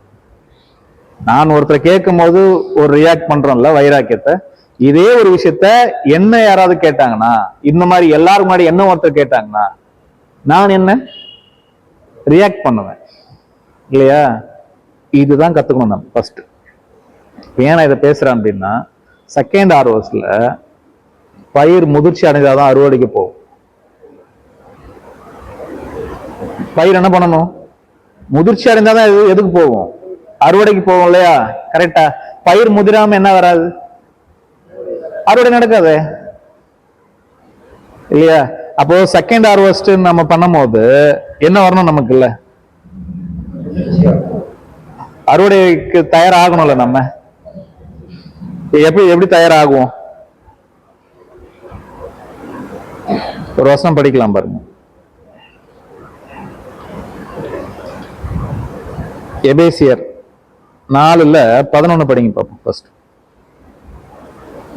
நான் ஒருத்தரை கேட்கும் போது ஒரு ரியாக்ட் பண்றோம்ல வைராக்கியத்தை, இதே ஒரு விஷயத்த என்ன யாராவது கேட்டாங்கன்னா, இந்த மாதிரி எல்லாரும் முன்னாடி என்ன ஒருத்தர் கேட்டாங்கன்னா நான் என்ன ரியாக்ட் பண்ணுவேன் இல்லையா? இதுதான் கத்துக்கணும் நம்ம ஃபர்ஸ்ட். ஏன் நான் இதை பேசுறேன் அப்படின்னா, செகண்ட் ஹார்வெஸ்ட்ல பயிர் முதிர்ச்சி அடைஞ்சாதான் அறுவடைக்கு போகும். பயிர் என்ன பண்ணணும், முதிர்ச்சி அடைந்தாதான் எதுக்கு போகும், அறுவடைக்கு போகும் இல்லையா? கரெக்டா? பயிர் முதிராம என்ன வராது, அறுவடை நடக்காது இல்லையா? அப்போ செகண்ட் ஹார்வெஸ்ட் நம்ம பண்ணும் போது என்ன வரணும் நமக்கு, இல்ல அறுவடைக்கு தயாராகணும்ல. நம்ம எப்படி தயாராகுவோம்? ஒரு வசனம் படிக்கலாம் பாருங்க. எபேசியர் 4:11 படிங்க பாப்போம் ஃபர்ஸ்ட்.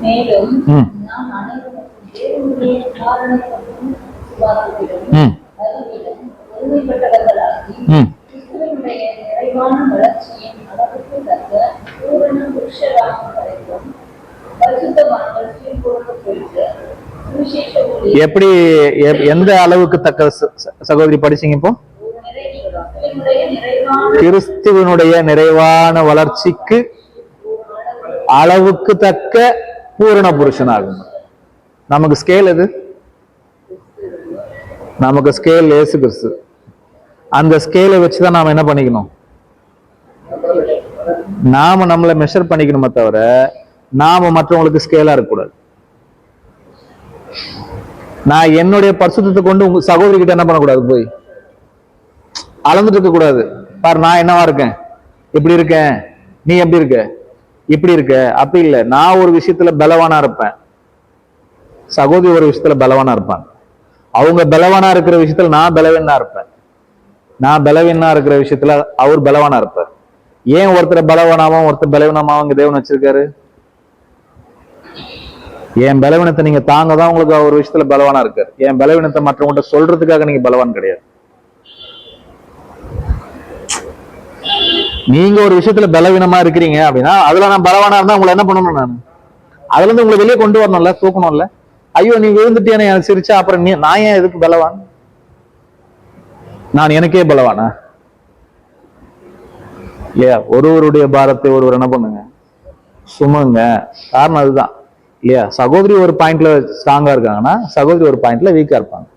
மேலும் நாம் அனைவரும் தேவனுடைய காரணத்துக்கும் சுபாவத்திலும் அறிவிலும் ஒருமைப்பட்டவர்களாகி கிறிஸ்துவினுடைய நிறைவான வளர்ச்சியின் அளவுக்கு தக்க பூரண புருஷராகும் வரைக்கும் பரிசுத்தவான்கள் சீர்கொண்டு பெற்று சுவிசேஷ ஊழியத்தை எப்படி எந்த அளவுக்கு தக்க சகோதரி படிச்சீங்க இப்போ? கிறிஸ்துவனுடைய நிறைவான வளர்ச்சிக்கு அளவுக்கு தக்க பூரண புருஷனாகும். நமக்கு ஸ்கேல் எது? நமக்கு ஸ்கேல் இயேசு கிறிஸ்து. அந்த ஸ்கேலை வச்சுதான் நாம என்ன பண்ணிக்கணும், நாம நம்மளை மெஷர் பண்ணிக்கணுமே தவிர நாம மற்றவங்களுக்கு ஸ்கேலா இருக்கக்கூடாது. நான் என்னுடைய பரிசுத்தத்தை கொண்டு உங்க சகோதரி கிட்ட என்ன பண்ணக்கூடாது, போய் அளந்துட்டு இருக்க கூடாது. பாரு நான் என்னவா இருக்கேன், இப்படி இருக்கேன், நீ எப்படி இருக்க, இப்படி இருக்க, அப்படி இல்லை. நான் ஒரு விஷயத்துல பலவானா இருப்பேன், சகோதரி ஒரு விஷயத்துல பலவானா இருப்பாங்க. அவங்க பலவானா இருக்கிற விஷயத்துல நான் பலவீனா இருப்பேன், நான் பலவீனா இருக்கிற விஷயத்துல அவர் பலவானா இருப்பார். ஏன் ஒருத்தர் பலவானாவும் ஒருத்தர் பலவீனமாவும் இங்க தேவன் வச்சிருக்காரு? என் பலவீனத்தை நீங்க தாங்க தான் உங்களுக்கு ஒரு விஷயத்துல பலவானா இருக்காரு. என் பலவீனத்தை மற்றவங்கள்ட்ட சொல்றதுக்காக நீங்க பலவான் கிடையாது. நீங்க ஒரு விஷயத்துல பலவீனமா இருக்கிறீங்க அப்படின்னா அதுல நான் பலவானா இருந்தா உங்களை என்ன பண்ணணும்? நான் அதுல இருந்து உங்களை வெளியே கொண்டு வரணும்ல, தூக்கணும்ல. ஐயோ நீ விழுந்துட்டேன்னு எனக்கு சிரிச்சா அப்புறம் நான் ஏன் எதுக்கு பலவான்? நான் எனக்கே பலவானா? இல்லையா? ஒருவருடைய பாரத்தை ஒருவர் என்ன பண்ணுங்க, சுமங்க. காரணம் அதுதான் இல்லையா? சகோதரி ஒரு பாயிண்ட்ல ஸ்ட்ராங்கா இருக்காங்கன்னா சகோதரி ஒரு பாயிண்ட்ல வீக்கா இருப்பாங்க.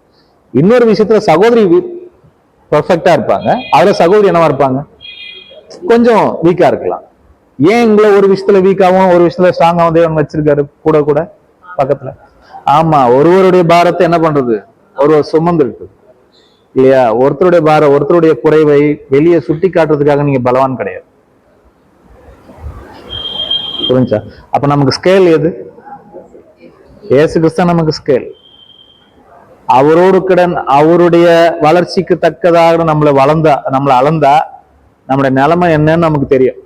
இன்னொரு விஷயத்துல சகோதரி பர்ஃபெக்டா இருப்பாங்க, அதுல சகோதரி என்னவா இருப்பாங்க, கொஞ்சம் வீக்கா இருக்கலாம். ஏன் உங்களை ஒரு விஷயத்துல வீக்காவும் ஒரு விஷயத்துல ஸ்ட்ராங்காவும் தேவன் வச்சிருக்காரு கூட கூட பக்கத்துல? ஆமா, ஒருவருடைய பாரத்தை என்ன பண்றது, ஒருவர் சுமந்து இருக்கு இல்லையா? ஒருத்தருடைய பாரம், ஒருத்தருடைய குறைவை வெளியே சுட்டி காட்டுறதுக்காக நீங்க பலவான் கிடையாது. புரிஞ்சா? அப்ப நமக்கு ஸ்கேல் எது? இயேசு கிறிஸ்து நமக்கு ஸ்கேல். அவரோடு கடன் அவருடைய வளர்ச்சிக்கு தக்கதாக நம்மளை அளந்தா நம்மளுடைய நிலைமை என்னன்னு நமக்கு தெரியும்.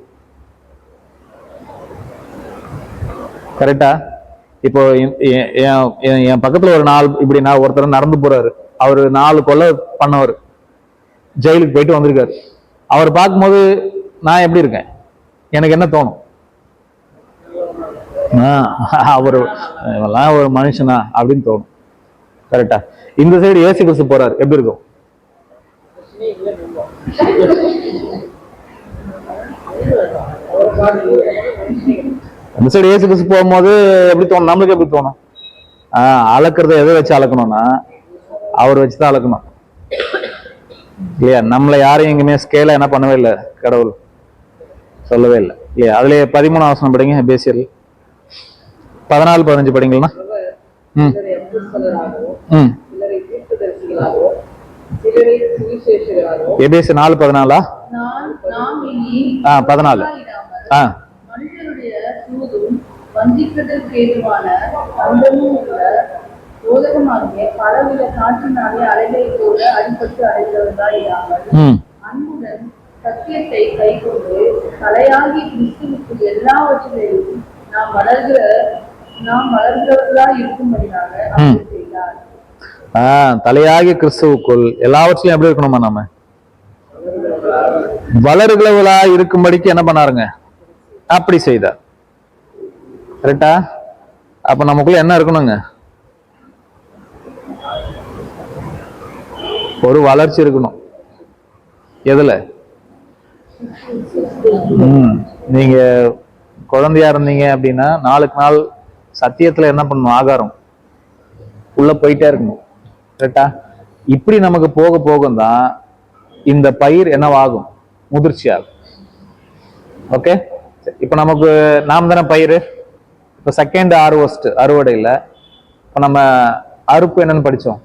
கரெக்டா? இப்போ என் பக்கத்துல ஒரு இப்படி நான் ஒருத்தர் நடந்து போறாரு, அவரு 4 கொலை பண்ணவர், ஜெயிலுக்கு போயிட்டு வந்திருக்காரு. அவர் பார்க்கும்போது நான் எப்படி இருக்கேன், எனக்கு என்ன தோணும்? அவரு எல்லாம் ஒரு மனுஷனா அப்படின்னு தோணும். கரெக்டா? இந்த சைடு இயேசு கிறிஸ்து போறாரு, எப்படி இருக்கும்? அந்த சைடு இயேசு கிறிஸ்து போகும்போது எப்படி தோணும்? நம்மளுக்கு எப்படி தோணும்? அளக்குறத எதை வச்சு அளக்கணும்னா அவர் வச்சுதான் அளக்கணும் இல்லையா? நம்மளை யாரையும் எங்குமே ஸ்கேல என்ன பண்ணவே இல்லை, கடவுள் சொல்லவே இல்லை இல்லையா? அதுல 13 வசனம் படிங்க, எபேசியர் 14-15 படிங்களா? எபேசியர் 4:14. 14. வஞ்சிப்பதற்கு ஏதுவான அந்தமும் உள்ள போதகமாகிய பலவித காற்றினாலே அலைகளை போல அடிபட்டு அடைந்தவர்களாயிராமல் அன்புடன் சத்தியத்தை கைக்கொண்டு தலையாகி கிறிஸ்துவுக்கு எல்லாவற்றிலும் நாம் வளர்கிறவர்களாய் இருக்கும்படியாக அப்படி செய்தார். தலையாகி கிறிஸ்துவுக்குள் எல்லாவற்றிலும் எப்படி இருக்கணுமா? நாம வளர்கிறவர்களா இருக்கும்படிக்கு என்ன பண்ணாருங்க? அப்படி செய்தார். கரெக்டா? அப்ப நமக்குள்ள என்ன இருக்கணுங்க? ஒரு வளர்ச்சி இருக்கணும். எதுல? நீங்க குழந்தையா இருந்தீங்க அப்படின்னா நாளுக்கு நாள் சத்தியத்துல என்ன பண்ணணும்? ஆகாரம் உள்ள போயிட்டே இருக்கணும். கரெக்டா? இப்படி நமக்கு போக போகத்தான் இந்த பயிர் என்னவாகும்? முதிர்ச்சி ஆகும். ஓகே, இப்ப நமக்கு நாம் தானே பயிர். இப்ப செகண்ட் ஹார்வெஸ்ட், அறுவடையில இப்ப நம்ம அறுப்பு என்னன்னு படிச்சோம்?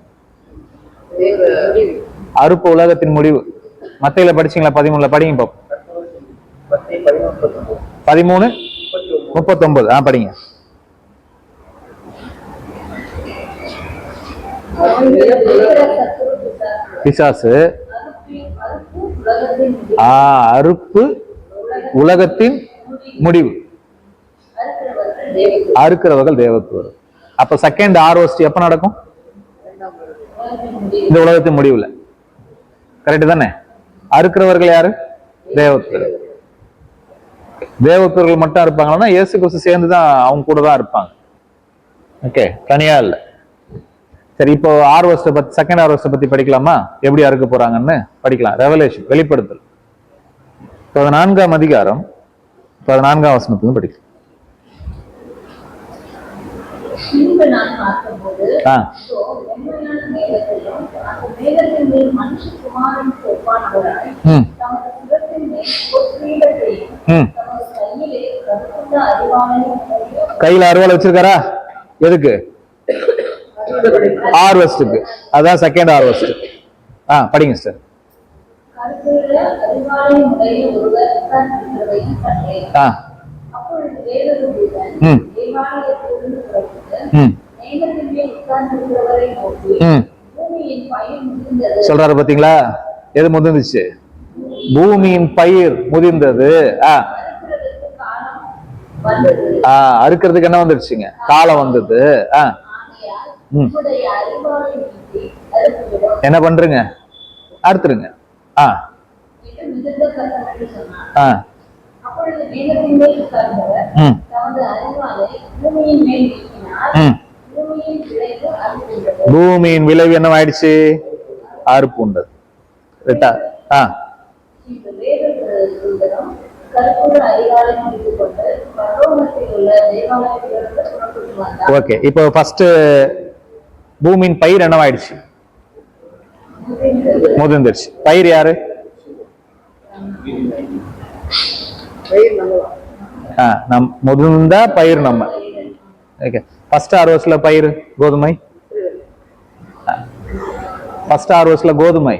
அறுப்பு உலகத்தின் முடிவு. மத்தையில படிச்சீங்களா? 13 படிங்க பாப்போம். 13:39 படிங்க. பிசாசு அறுப்பு உலகத்தின் முடிவு, அறுக்கிறவர்கள் தேவத்துக்கு வரும். அப்ப செகண்ட் ஹார்வெஸ்ட் எப்ப நடக்கும்? இந்த உலகத்தின் முடிவுல. கரெக்ட் தானே? அறுக்கிறவர்கள் யாரு? தேவதூதர்கள். தேவதூதர்கள் மட்டும் இருப்பாங்கன்னா இயேசு கிறிஸ்து சேர்ந்துதான் அவங்க கூட தான் இருப்பாங்க. ஓகே, தனியா இல்ல. சரி, இப்போ ஹார்வெஸ்ட் பத்தி, செகண்ட் ஹார்வெஸ்ட் பத்தி படிக்கலாமா? எப்படி அறுக்க போறாங்கன்னு படிக்கலாம். ரெவலேஷன், வெளிப்படுத்தல் 14ஆம் அதிகாரம் 14ஆம் வசனத்துல படிக்கலாம். நான் பார்த்தபோது மனுஷகுமாரனுக்கு ஒப்பானவராய் தமது சிரத்தின் மேல் ஒரு கிரீடத்தையும் தமது கையிலே கருத்துள்ள அரிவாளையும் கையில அருவாள் வச்சிருக்காரா? எதுக்கு? ஹார்வெஸ்டுக்கு. அதான் செகண்ட் ஹார்வெஸ்ட். படிங்க சார். கருத்துள்ள அறிவாளை உடைய ஒருவர் உட்கார்ந்திருக்கிறதையும் கண்டேன். அப்பொழுது வேறொருவன் தேவாலயத்திலிருந்து புறப்பட்டு மேகத்தின் மேல் உட்கார்ந்திருக்கிறவரை நோக்கி, பூமியின் பயிர் முதிர்ந்தது. சொல்றாரு பாத்தீங்களா? எது முதிர்ந்துச்சு? பூமியின் பயிர் முதிர்ந்தது. அறுக்கிறதுக்கு காலம் வந்தது. அறுக்கிறதுக்கு என்ன வந்துருச்சுங்க? காலம் வந்தது. ஆகையால் உம்முடைய அறிவாளை நீட்டி அறுத்துவிடும். என்ன பண்றீங்க? அறுத்துருங்க. என்று மிகுந்த சத்தம் என்று சொன்னார். அப்பொழுது மேகத்தின் மேல் உட்கார்ந்தவர் தமது அறிவாளை பூமியின் மேல் நீக்கினார். பூமியின் விளைவு அறுப்புண்டது. பூமியின் விளைவு என்ன ஆயிடுச்சு? அறுப்புண்டது. ஓகே, இப்போ ஃபர்ஸ்ட் பூமியின் பயிர் என்னவாயிடுச்சு? முதிர்ந்துருச்சு. பயிர் யாரு? முதிர்ந்த பயிர் நம்ம. ஓகே, ஃபர்ஸ்ட் ஹார்வெஸ்ட்ல பயிர் கோதுமை. ஃபர்ஸ்ட் ஹார்வெஸ்ட்ல கோதுமை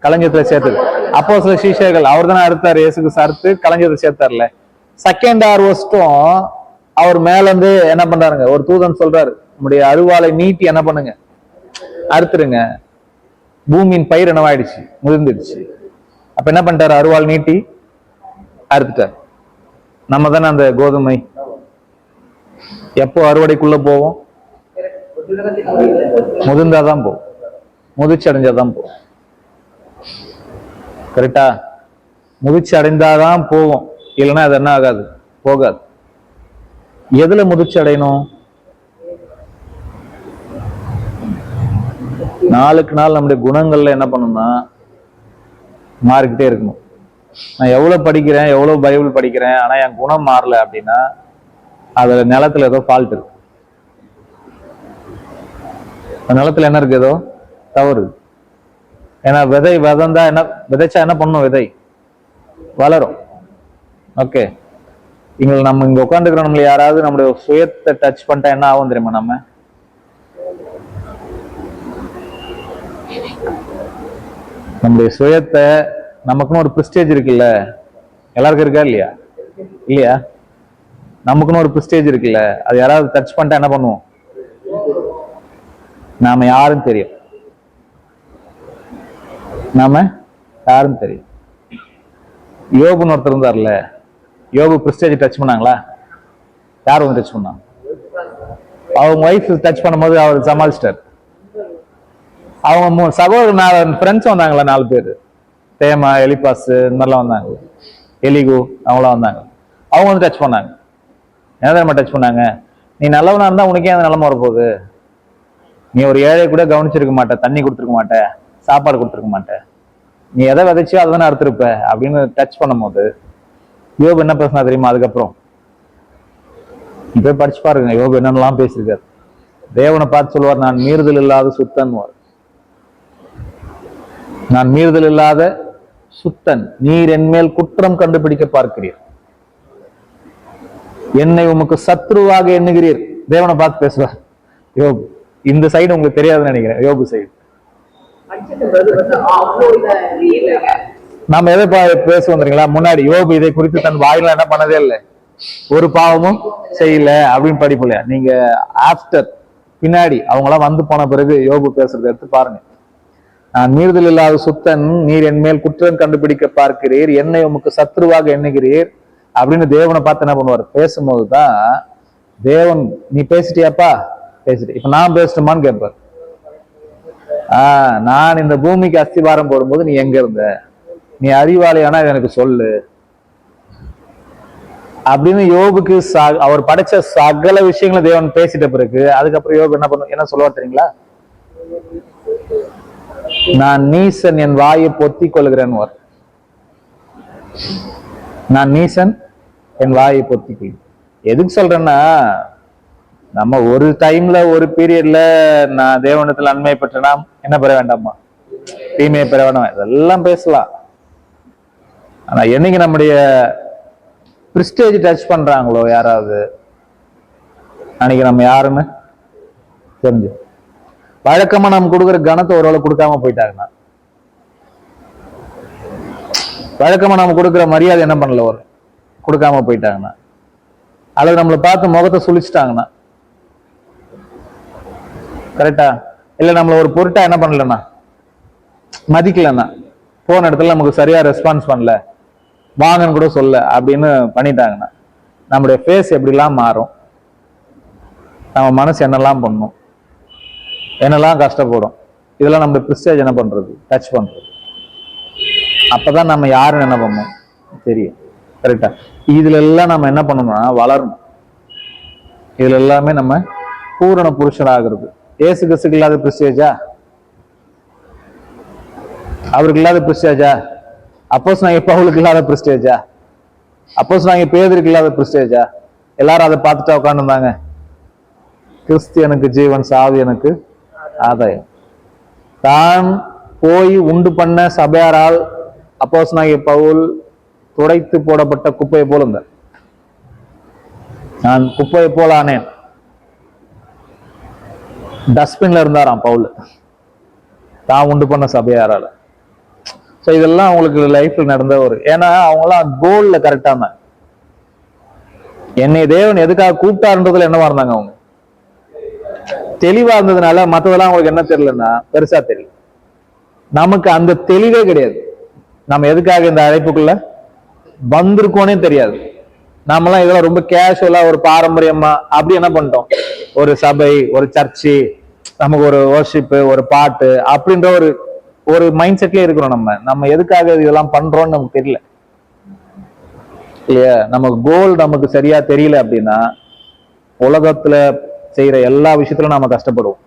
களஞ்சியத்துல சேர்த்தது. அப்போ சில சீஷர்கள் அவர் தானே அறுத்தாரு, இயேசுக்கு அறுத்து களஞ்சியத்தை சேர்த்தார்ல. செகண்ட் ஹார்வெஸ்டும் அவர் மேல இருந்து என்ன பண்றாருங்க? ஒரு தூதன் சொல்றாரு, நம்முடைய அருவாளை நீட்டி என்ன பண்ணுங்க? அறுத்துருங்க. பூமியின் பயிர் என்னவாயிடுச்சு? முதிர்ந்துடுச்சு. அப்ப என்ன பண்ணிட்டாரு? அருவாள் நீட்டி அறுத்துட்டார். நம்ம தானே அந்த கோதுமை. எப்போ அறுவடைக்குள்ள போவோம்? முதிர்ந்தாதான் போவோம், முதிர்ச்சி அடைஞ்சாதான் போவோம். கரெக்டா? முதிர்ச்சி அடைந்தாதான் போவோம், இல்லைன்னா அது என்ன ஆகாது? போகாது. எதுல முதிர்ச்சி அடையணும்? நாளுக்கு நாள் நம்முடைய குணங்கள்ல என்ன பண்ணணும்னா மாறிக்கிட்டே இருக்கணும். நான் எவ்வளவு படிக்கிறேன், எவ்வளவு பைபிள் படிக்கிறேன், ஆனா என் குணம் மாறல அப்படின்னா அதுல நிலத்துல ஏதோ ஃபால்ட் இருக்கு. நிலத்துல என்ன இருக்கு? ஏதோ தவறு. ஏன்னா விதை விதந்தா என்ன, விதைச்சா என்ன பண்ணும்? விதை வளரும். ஓகே, நம்ம இங்க உட்காந்துக்கிறோம், நம்மள யாராவது நம்முடைய சுயத்தை டச் பண்ணிட்டா என்ன ஆகும் தெரியுமா? நம்முடைய சுயத்தை, நமக்குன்னு ஒரு பிரிஸ்டேஜ் இருக்குல்ல, எல்லாருக்கும் இருக்கா இல்லையா? இல்லையா? நமக்குன்னு ஒரு பிரிஸ்டேஜ் இருக்குல்ல, அது யாராவது டச் பண்ணிட்டா என்ன பண்ணுவோம்? நாம யாரும் தெரியும், நாம யாரும் தெரியும். யோபுன்னு ஒருத்தர் இருந்தார்ல, யோபு பிரிஸ்டேஜ் டச் பண்ணாங்களா? யார் வந்து டச் பண்ணாங்க? அவங்க ஒய்ஃப் டச் பண்ணும்போது அவர் சமாளிச்சிட்டார். அவங்க சகோதரர் ஃப்ரெண்ட்ஸ் வந்தாங்களா, 4 பேர், தேமா, எலிபாஸ், இந்த மாதிரிலாம் வந்தாங்க, எலிகு, அவங்களாம் வந்தாங்க. அவங்க வந்து டச் பண்ணாங்க. என்ன தெரியுமா டச் பண்ணாங்க? நீ நல்லவனா இருந்தா உனக்கே அந்த நிலைமை வரப்போகுது. நீ ஒரு ஏழை கூட கவனிச்சிருக்க மாட்ட, தண்ணி கொடுத்துருக்க மாட்ட, சாப்பாடு கொடுத்துருக்க மாட்ட, நீ எதை விதைச்சியோ அதை தானே அறுத்திருப்ப அப்படின்னு டச் பண்ணும் போது யோபு என்ன பேசினா தெரியுமா? அதுக்கப்புறம் இப்ப படிச்சு பாருங்க, யோபு என்னென்னலாம் பேசியிருக்காரு. தேவனை பார்த்து சொல்லுவார், நான் மீறுதல் இல்லாத சுத்தன்வார். நான் மீறுதல் இல்லாத சுத்தன், நீர் என்மேல் குற்றம் கண்டுபிடிக்க பார்க்கிறீர், என்னை உமக்கு சத்ருவாக எண்ணுகிறீர். தேவனை பார்த்து பேசுவார் யோபு. இந்த சைடு உங்களுக்கு தெரியாதுன்னு நினைக்கிறேன், யோபு சைடு. நாம எதை பேசுவோம் தெரியுங்களா? முன்னாடி யோபு இதை குறித்து தன் வாயில என்ன பண்ணதே இல்லை, ஒரு பாவமும் செய்யல அப்படின்னு படிப்புலையா? நீங்க ஆஃப்டர், பின்னாடி அவங்களாம் வந்து போன பிறகு யோபு பேசுறத எடுத்து பாருங்க. நான் மீறுதல் இல்லாத சுத்தன், நீர் என் மேல் குற்றம் கண்டுபிடிக்க பார்க்கிறீர், என்னை உமக்கு சத்ருவாக எண்ணுகிறீர் அப்படின்னு தேவனை பார்த்து என்ன பண்ணுவார்? பேசும்போதுதான் தேவன், நீ பேசிட்டியாப்பா? பேசிட்டு, இப்ப நான் பேசட்டுமான்னு கேட்பார். நான் இந்த பூமிக்கு அஸ்திவாரம் போடும்போது நீ எங்க இருந்த? நீ அறிவாளியானா எனக்கு சொல்லு அப்படின்னு யோபுக்கு அவர் படைச்ச சகல விஷயங்களை தேவன் பேசிட்ட பிறகு அதுக்கப்புறம் யோபு என்ன சொல்லுவார் தெரியுங்களா? நான் நீசன், என் வாயை பொத்திக் கொள்கிறேன். நான் நீசன், என் வாயை பொத்திக் கொள். எதுக்கு சொல்றேன்னா, நம்ம ஒரு டைம்ல ஒரு பீரியட்ல நான் தேவனத்துல நன்மை பெற்றனா என்ன பெற வேண்டாமா? தீமையை பெற வேண்டாம். இதெல்லாம் பேசலாம். ஆனா என்னைக்கு நம்முடைய பிரிஸ்டேஜ் டச் பண்றாங்களோ யாராவது, அன்னைக்கு நம்ம யாருன்னு தெரிஞ்சு, வழக்கமா நம்ம கொடுக்குற கணத்தை ஓரளவு கொடுக்காம போயிட்டாங்கன்னா வழக்கமா நம்ம கொடுக்குற மரியாதை என்ன பண்ணல ஒரு கொடுக்காம போயிட்டாங்கன்னா, அல்லது நம்மளை பார்த்து முகத்தை சுழிச்சிட்டாங்கன்னா, கரெக்டா? இல்ல நம்மள ஒரு பொருட்டா என்ன பண்ணலன்னா மதிக்கலன்னா, போன இடத்துல நமக்கு சரியா ரெஸ்பான்ஸ் பண்ணல, வாங்கன்னு கூட சொல்ல அப்படின்னு பண்ணிட்டாங்கன்னா, நம்முடைய ஃபேஸ் எப்படிலாம் மாறும், நம்ம மனசு என்னெல்லாம் பண்ணும், என்னெல்லாம் கஷ்டப்படும். இதெல்லாம் நம்ம பிரிஸ்டேஜ் என்ன பண்றது, டச் பண்றது. அப்பதான் நம்ம யாருன்னு என்ன பண்ணணும் தெரியும். கரெக்டா? இதுல எல்லாம் நம்ம என்ன பண்ணணும்னா வளரணும். இதுல எல்லாமே நம்ம பூரண புருஷனாகிறது. ஏசு கிறிஸ்துக்கு இல்லாத பிரிஸ்டேஜா? அவருக்கு இல்லாத பிரிஸ்டேஜா? அப்போஸ்தலனாகிய பவுலுக்கு இல்லாத பிரிஸ்டேஜா? அப்போஸ்தலனாகிய பேதுருக்கு இல்லாத பிரிஸ்டேஜா? எல்லாரும் அதை பார்த்துட்டா உட்காந்துருந்தாங்க. கிறிஸ்து எனக்கு ஜீவன், சாவு எனக்கு ஆதாயம். தான் போய் உண்டு பண்ண சபையாரால் அப்போஸ்தலனாகிய பவுல் துடைத்து போடப்பட்ட குப்பையை போல இருந்தார். நான் குப்பையை போல ஆனேன். டஸ்ட்பின்ல இருந்தாராம் பவுல், தான் உண்டு பண்ண சபையாரால. ஸோ இதெல்லாம் அவங்களுக்கு லைஃப்ல நடந்த ஒரு, ஏன்னா அவங்களாம் கோல்ல கரெக்டான, என்னை தேவன் எதுக்காக கூப்பிட்டாருன்றதுல என்னவா இருந்தாங்க, அவங்க தெளிவா இருந்ததுனால மற்றதெல்லாம் அவங்களுக்கு என்ன தெரியலன்னா பெருசா தெரியும். நமக்கு அந்த தெளிவே கிடையாது. நம்ம எதுக்காக இந்த அழைப்புக்குள்ள வந்திருக்கோனே தெரியாது. நாமெல்லாம் இதெல்லாம் ரொம்ப கேஷுவலா ஒரு பாரம்பரியமா அப்படி என்ன பண்ணிட்டோம், ஒரு சபை, ஒரு சர்ச்சு, நமக்கு ஒரு வர்ஷிப், ஒரு பாட்டு அப்படின்ற ஒரு ஒரு மைண்ட் செட்லயே இருக்கிறோம். நம்ம எதுக்காக இதெல்லாம் பண்றோம்னு நமக்கு தெரியல இல்லையா? நமக்கு கோல் நமக்கு சரியா தெரியல அப்படின்னா உலகத்துல செய்யற எல்லா விஷயத்திலும் நாம கஷ்டப்படுவோம்.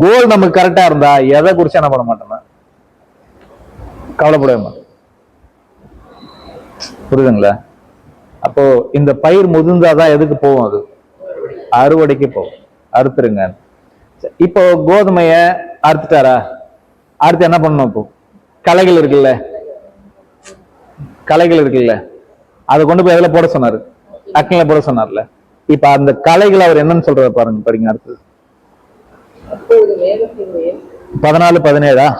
கோல் நமக்கு கரெக்டா இருந்தா எதை குறிச்சு என்ன பண்ண மாட்டோம்னா கவலைப்படவே மாட்டோம். புரியுதுங்களா? அப்போ இந்த பயிர் முதிர்ந்தாதான் எதுக்கு போகும், அது அறுவடைக்கு போகும். அறுத்துருங்க. இப்போ கோதுமைய அறுத்துட்டாரா, அடுத்து என்ன பண்ணணும், இப்போ களைகள் இருக்குல்ல, களைகள் இருக்குல்ல, அதை கொண்டு போய் எதுல போட சொன்னாரு, அக்கில போட சொன்னார்ல. இப்ப அந்த களைகள் அவர் என்னன்னு சொல்றாரு பாருங்க, படிங்க அடுத்தது. 14-17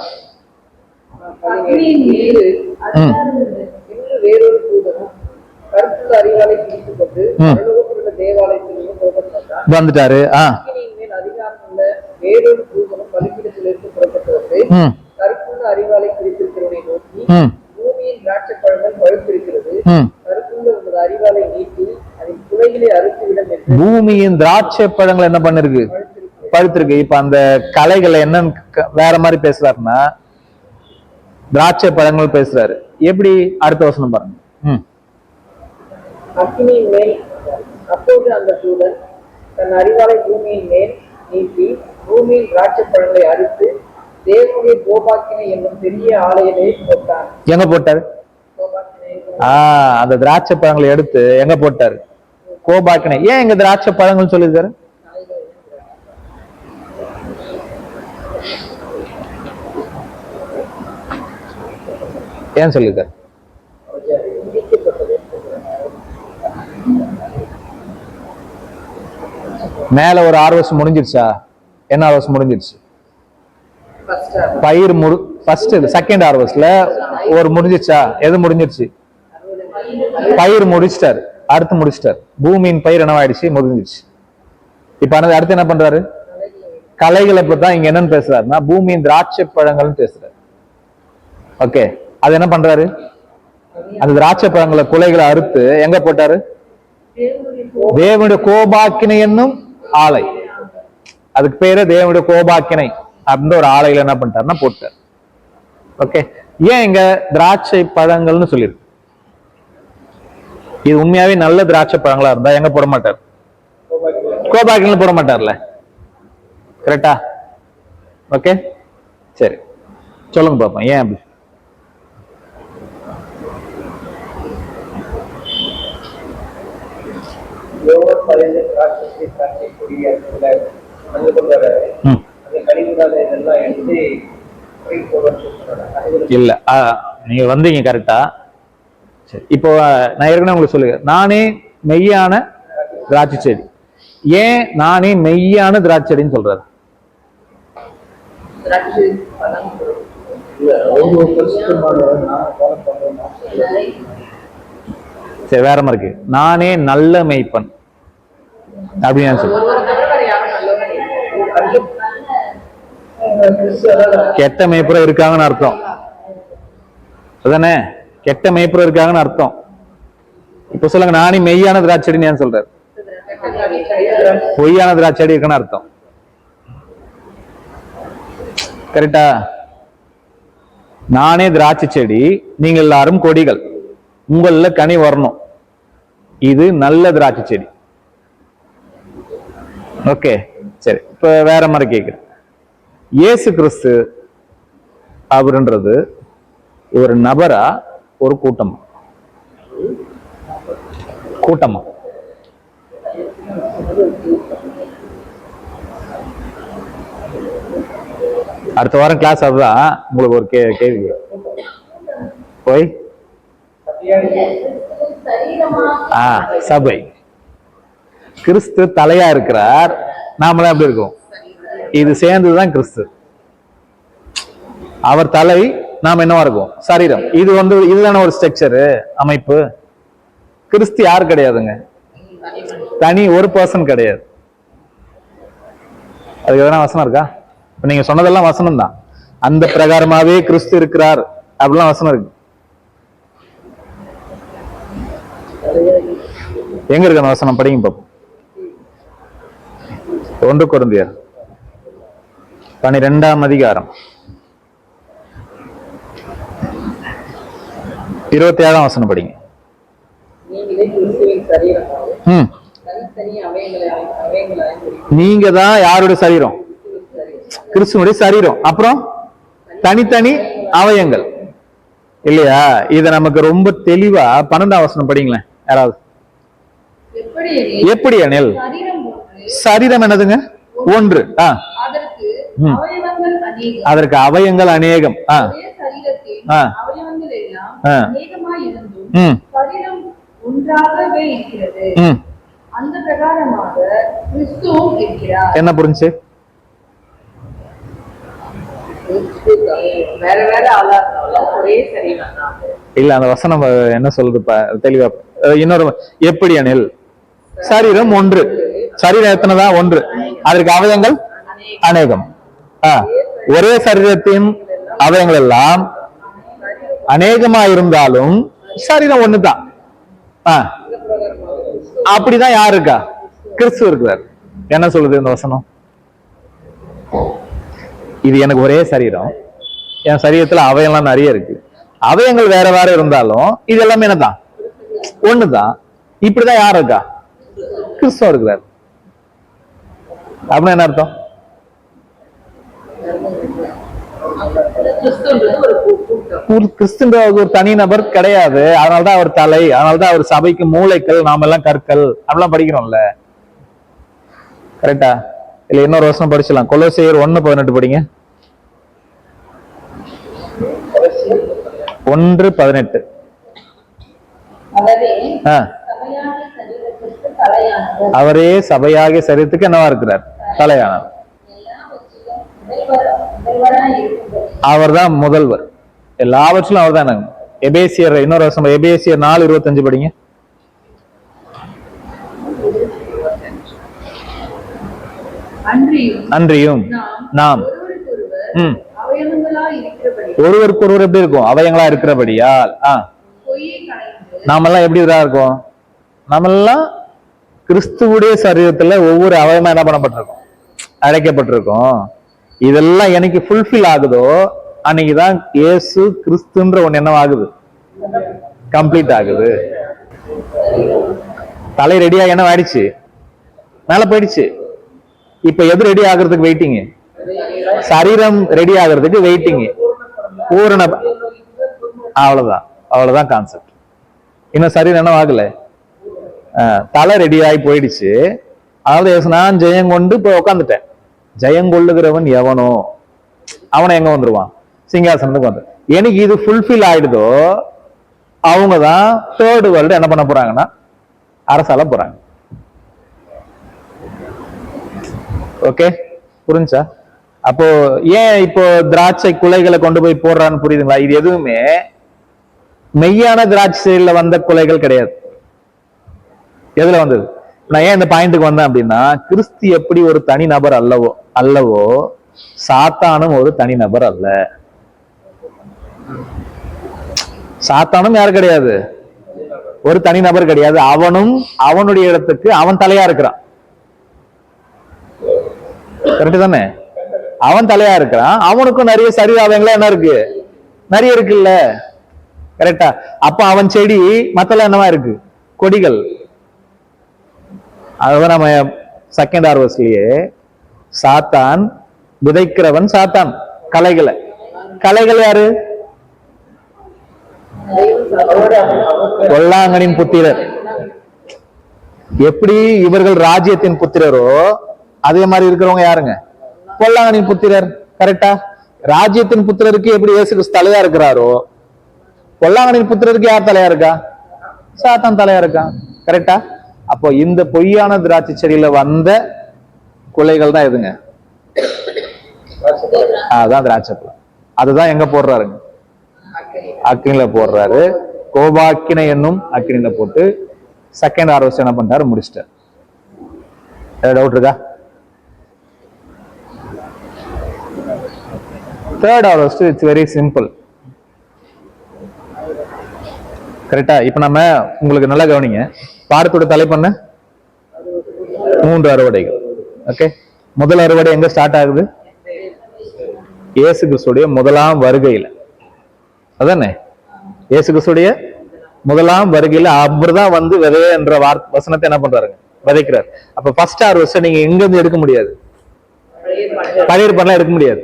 வேறொரு தூதனும் கருத்துள்ள அறிவாலை பிடித்துக் கொண்டு பரலோகத்திலுள்ள தேவாலயத்திலிருந்து புறப்பட்டார். வந்துட்டாரு. மேல் அதிகாரம் உள்ள வேறொரு தூதனும் பலிபீடத்திலிருந்து புறப்பட்டு வந்து கருத்துள்ள அறிவாலை பிடித்திருக்கிறவனை நோக்கி, பூமியின் திராட்சை பழங்கள் பழுத்திருக்கிறது, கருத்துள்ள உங்களது அறிவாலை நீட்டி அதன் குலைகளை அறுத்துவிடும் என்று. பூமியின் திராட்சை பழங்கள் என்ன பண்ணிருக்கு, பழுத்திருக்கு. இப்ப அந்த கலைகளை என்னன்னு வேற மாதிரி பேசுறாருன்னா திராட்சை பழங்கள் பேசுறாரு. எப்படி, அடுத்த வசனம் பாருங்க. அக்கினியின் மேல் அப்போது அந்த தூதன் தன் அறிவாலை பூமியின் மேல் நீட்டி பூமியின் திராட்சை பழங்களை அறுத்து தேவனுடைய கோபாக்கினை என்னும் பெரிய ஆலையிலே போட்டார். எங்க போட்டாரு? அந்த திராட்சை பழங்களை எடுத்து எங்க போட்டாரு? கோபாக்கினை. ஏன் எங்க திராட்சை பழங்கள் சொல்லிருக்காரு? ஏன் சொல்லிருக்காரு? மேல ஒரு ஹார்வெஸ்ட் முடிஞ்சிருச்சா? என்ன ஹார்வெஸ்ட் முடிஞ்சிருச்சு? பயிர் ஃபர்ஸ்ட் செகண்ட் ஹார்வெஸ்ட்ல ஒரு முடிஞ்சிருச்சா? எது முடிஞ்சிருச்சு? பயிர் முடிச்சிட்டாரு, அடுத்து முடிச்சிட்டாரு. பூமியின் பயிர் என்னவாயிடுச்சு, முடிஞ்சிருச்சு. இப்ப அடுத்து என்ன பண்றாரு? கலைகளை பத்தி இங்க என்னன்னு பேசுறாருன்னா பூமியின் திராட்சை பழங்கள்னு பேசுறாரு. ஓகே, அது என்ன பண்றாரு? அந்த திராட்சை பழங்களை குலைகளை அறுத்து எங்க போட்டாரு? தேவனுடைய கோபாக்கினை என்னும் ஆலை. அதுக்கு பேரு தேவனுடைய கோபாக்கினை அப்படின்னு ஒரு ஆலையில என்ன பண்ணிட்டாருன்னா போட்டார். ஓகே, ஏன் இங்க திராட்சை பழங்கள்னு சொல்லிருக்கு? இது உண்மையாவே நல்ல திராட்சை பழங்களா இருந்தா எங்க போட மாட்டார்? கோபாக்கினை போட மாட்டார்ல. கரெக்டா? ஓகே, சரி, சொல்லுங்க பாப்போம் ஏன் அப்படி. இல்ல, நீங்க வந்தீங்க கரெக்டா. சரி, இப்போ நான் ஏற்கனவே உங்களுக்கு சொல்லுங்க, நானே மெய்யான திராட்சை செடி. ஏன் நானே மெய்யான திராட்சை செடின்னு சொல்றாரு? சரி, வேற மாதிரி இருக்கு. நானே நல்ல மெய்ப்பன் அப்படின்னு சொல்லு. ஒருவர் தவிர வேற யாரும் நல்லவங்க இல்லை. கெட்ட மேய்ப்புறம் இருக்காங்கன்னு அர்த்தம் அதானே? கெட்ட மேய்ப்புறம் இருக்காங்கன்னு அர்த்தம். இப்ப சொல்லுங்க, நானே மெய்யான திராட்சைன்னு ஏன் சொல்றாரு? பொய்யான திராட்சை இருக்குன்னு அர்த்தம். கரெக்டா? நானே திராட்சை செடி, நீங்க எல்லாரும் கொடிகள், உங்கள கனி வரணும். இது நல்ல திராட்சை செடி. ஓகே, சரி. இப்ப வேற மாதிரி கேக்குறேன். இயேசு கிறிஸ்து அவருன்றது ஒரு நபரா, ஒரு கூட்டமா? கூட்டமா? அடுத்த வாரம் கிளாஸ் அதுதான். உங்களுக்கு ஒரு கேள்வி போய் சபை. கிறிஸ்து தலையா இருக்கிறார், நாமெல்லாம் எப்படி இருக்கோம்? இது சேர்ந்ததுதான் கிறிஸ்து. அவர் தலை, நாம் என்னவா இருக்கும்? சரீரம். இது இதுதான ஒரு ஸ்ட்ரக்சரு, அமைப்பு. கிறிஸ்து யார் கிடையாதுங்க, தனி ஒரு பர்சன் கிடையாது. அதுக்கு எதனா வசனம் இருக்கா? இப்ப நீங்க சொன்னதெல்லாம் வசனம் தான். அந்த பிரகாரமாவே கிறிஸ்து இருக்கிறார் அப்படிலாம் வசனம் இருக்கு. எங்க இருக்கு அந்த வசனம்? படிங்க பாப்போம். 1 கொரிந்தியர் 12ஆம் அதிகாரம் 27ஆம் வசனம் படிங்க. நீங்க தான் யாருடைய சரீரம்? கிறிஸ்துவனுடைய சரீரம். அப்புறம் தனித்தனி அவயங்கள் இல்லையா? இத நமக்கு ரொம்ப தெளிவா 12ஆம் வசனம் படிங்களேன் யாராவது. எப்படி எனில் சரீரம் என்னதுங்க? ஒன்று. அதற்கு அவயங்கள் அநேகம். என்ன புரிஞ்சு? இல்ல, அந்த வசனம் என்ன சொல்லுது தெளிவா? இன்னொரு எப்படி எனில் சரீரம் ஒன்று. சரீரம் எத்தனைதான்? ஒன்று. அதற்கு அவயங்கள் அநேகம். ஒரே சரீரத்தின் அவயங்கள் எல்லாம் அநேகமா இருந்தாலும் சரீரம் ஒண்ணுதான். அப்படிதான் யாரு இருக்கா? கிறிஸ்து இருக்கிறார். என்ன சொல்லுது இந்த வசனம்? இது எனக்கு ஒரே சரீரம், என் சரீரத்துல அவயம்லாம் நிறைய இருக்கு. அவயங்கள் வேற வேற இருந்தாலும் இது எல்லாமே என்னதான்? ஒண்ணுதான். இப்படிதான் யார் இருக்கா? கிறிஸ்துவ இருக்கிறார். அப்படின்னா என்ன அர்த்தம்? கிறிஸ்துன்ற ஒரு தனி நபர் கிடையாது. அதனாலதான் அவர் தலை, அதனாலதான் அவர் சபைக்கு மூளைகள், நாம எல்லாம் கற்கள் அப்படிலாம் படிக்கிறோம்ல. கரெக்டா? இல்ல இன்னொரு வருஷம் படிச்சலாம். கொலோசையர் 1:18 படிங்க. 1:18. அவரே சபையாகிய சரீரத்துக்கு என்னவா இருக்கிறார்? தலையானவர். அவர் தான் முதல்வர். எல்லாவற்றிலும் அவர் தான். எபேசியர் இன்னொரு வருஷம், எபேசியர் 4:25 படிங்க. அன்றியும் நாம் ஒருவருக்கு ஒருவர் எப்படி இருக்கும்? அவயங்களா இருக்கிறபடியால் நாமெல்லாம் எப்படி இருக்கோம்? நாமெல்லாம் கிறிஸ்துவுடைய சரீரத்துல ஒவ்வொரு அவயமா என்ன பண்ணப்பட்டிருக்கோம்? அழைக்கப்பட்டிருக்கோம். இதெல்லாம் எனக்கு ஃபுல்ஃபில் ஆகுதோ அன்னைக்குதான் இயேசு கிறிஸ்துன்ற ஒண்ணு என்ன ஆகுது? கம்ப்ளீட் ஆகுது. தலை ரெடியா என்ன ஆயிடுச்சு? மேல போயிடுச்சு. இப்ப எது ரெடி ஆகுறதுக்கு வெயிட்டிங்? சரீரம் ரெடி ஆகுறதுக்கு வெயிட்டிங். பூரண அவ்வளவுதான். அவ்வளவுதான் கான்செப்ட். இன்னும் சரீரம் என்ன ஆகல, தலை ரெடி ஆகி போயிடுச்சு. அதாவது நான் ஜெயம் கொண்டு இப்ப உட்காந்துட்டேன். ஜெயங்கொள்ளுகிறவன் எவனோ அவனை எங்க வந்துருவான்? சிங்காசனத்துக்கு வந்து. எனக்கு இது ஃபுல்ஃபில் ஆயிடுதோ அவங்கதான் தேர்ட் வேர்ல்டு என்ன பண்ண போறாங்கன்னா அரசால போறாங்க. ஓகே, புரிஞ்சா? அப்போ ஏன் இப்போ திராட்சை குலைகளை கொண்டு போய் போடுறான்னு புரியுதுங்களா? இது எதுவுமே மெய்யான திராட்சையில வந்த குலைகள் கிடையாது. எதுல வந்தது? நான் ஏன் இந்த பாயிண்ட்டுக்கு வந்தேன் அப்படின்னா, கிறிஸ்து எப்படி ஒரு தனி நபர் அல்லவோ சாத்தானும் ஒரு தனி நபர் அல்ல. சாத்தானும் யாரு கிடையாது, ஒரு தனி நபர் கிடையாது. அவனும் அவனுடைய இடத்துக்கு அவன் தலையா இருக்கிறான். கரெக்ட் தானே? அவன் தலையா இருக்கிறான். அவனுக்கும் நிறைய சரீராவங்களா என்ன இருக்கு, நிறைய இருக்குல்ல. கரெக்டா? அப்ப அவன் செடி, மத்தல என்னவா இருக்கு, கொடிகள். அதுதான் நம்ம செகண்ட் ஹார்வெஸ்ட்லயே சாத்தான் விதைக்கிறவன், சாத்தான் கலைகள் யாரு? கொல்லாங்கனின் புத்திரர். எப்படி இவர்கள் ராஜ்யத்தின் புத்திரரோ அதே மாதிரி இருக்கிறவங்க யாருங்க, கொல்லாங்கனின் புத்திரர். கரெக்டா? ராஜ்யத்தின் புத்திரருக்கு எப்படி இயேசு கிறிஸ்து தலையா இருக்கிறாரோ, கொல்லாங்கனின் புத்திரருக்கு யார் தலையா இருக்கா, சாத்தான் தலையா இருக்கா. கரெக்டா? அப்போ இந்த பொய்யான திராட்சை செடியில வந்த குலைகள் தான் எதுங்க, அதான் திராட்சை பழம். அதுதான் எங்க போடுறாருங்க, அக்கினில போடுறாரு. கோபாக்கினை என்னும் அக்கினில போட்டு செகண்ட் ஹார்வெஸ்ட் என்ன பண்ணிட்டாரு, முடிச்சிட்டார். ஏதாவது டவுட் இருக்கா? Third harvest it's very simple. கரெக்டா? இப்ப நம்ம உங்களுக்கு நல்லா கவனிங்க, பாடத்தோட தலைப்பண்ண 3 அறுவடைகள். ஓகே, முதல் அறுவடை எங்க ஸ்டார்ட் ஆகுது, இயேசு கிறிஸ்துடைய முதலாம் வருகையில. அதானே? இயேசு கிறிஸ்துடைய முதலாம் வருகையில அவர்தான் வந்து விதைய என்ற வசனத்தை என்ன பண்றாருங்க, விதைக்கிறார். அப்ப ஃபர்ஸ்ட் ஹார்வெஸ்ட் நீங்க எங்க இருந்து எடுக்க முடியாது, பழைய ஏற்பாடுலாம் எடுக்க முடியாது.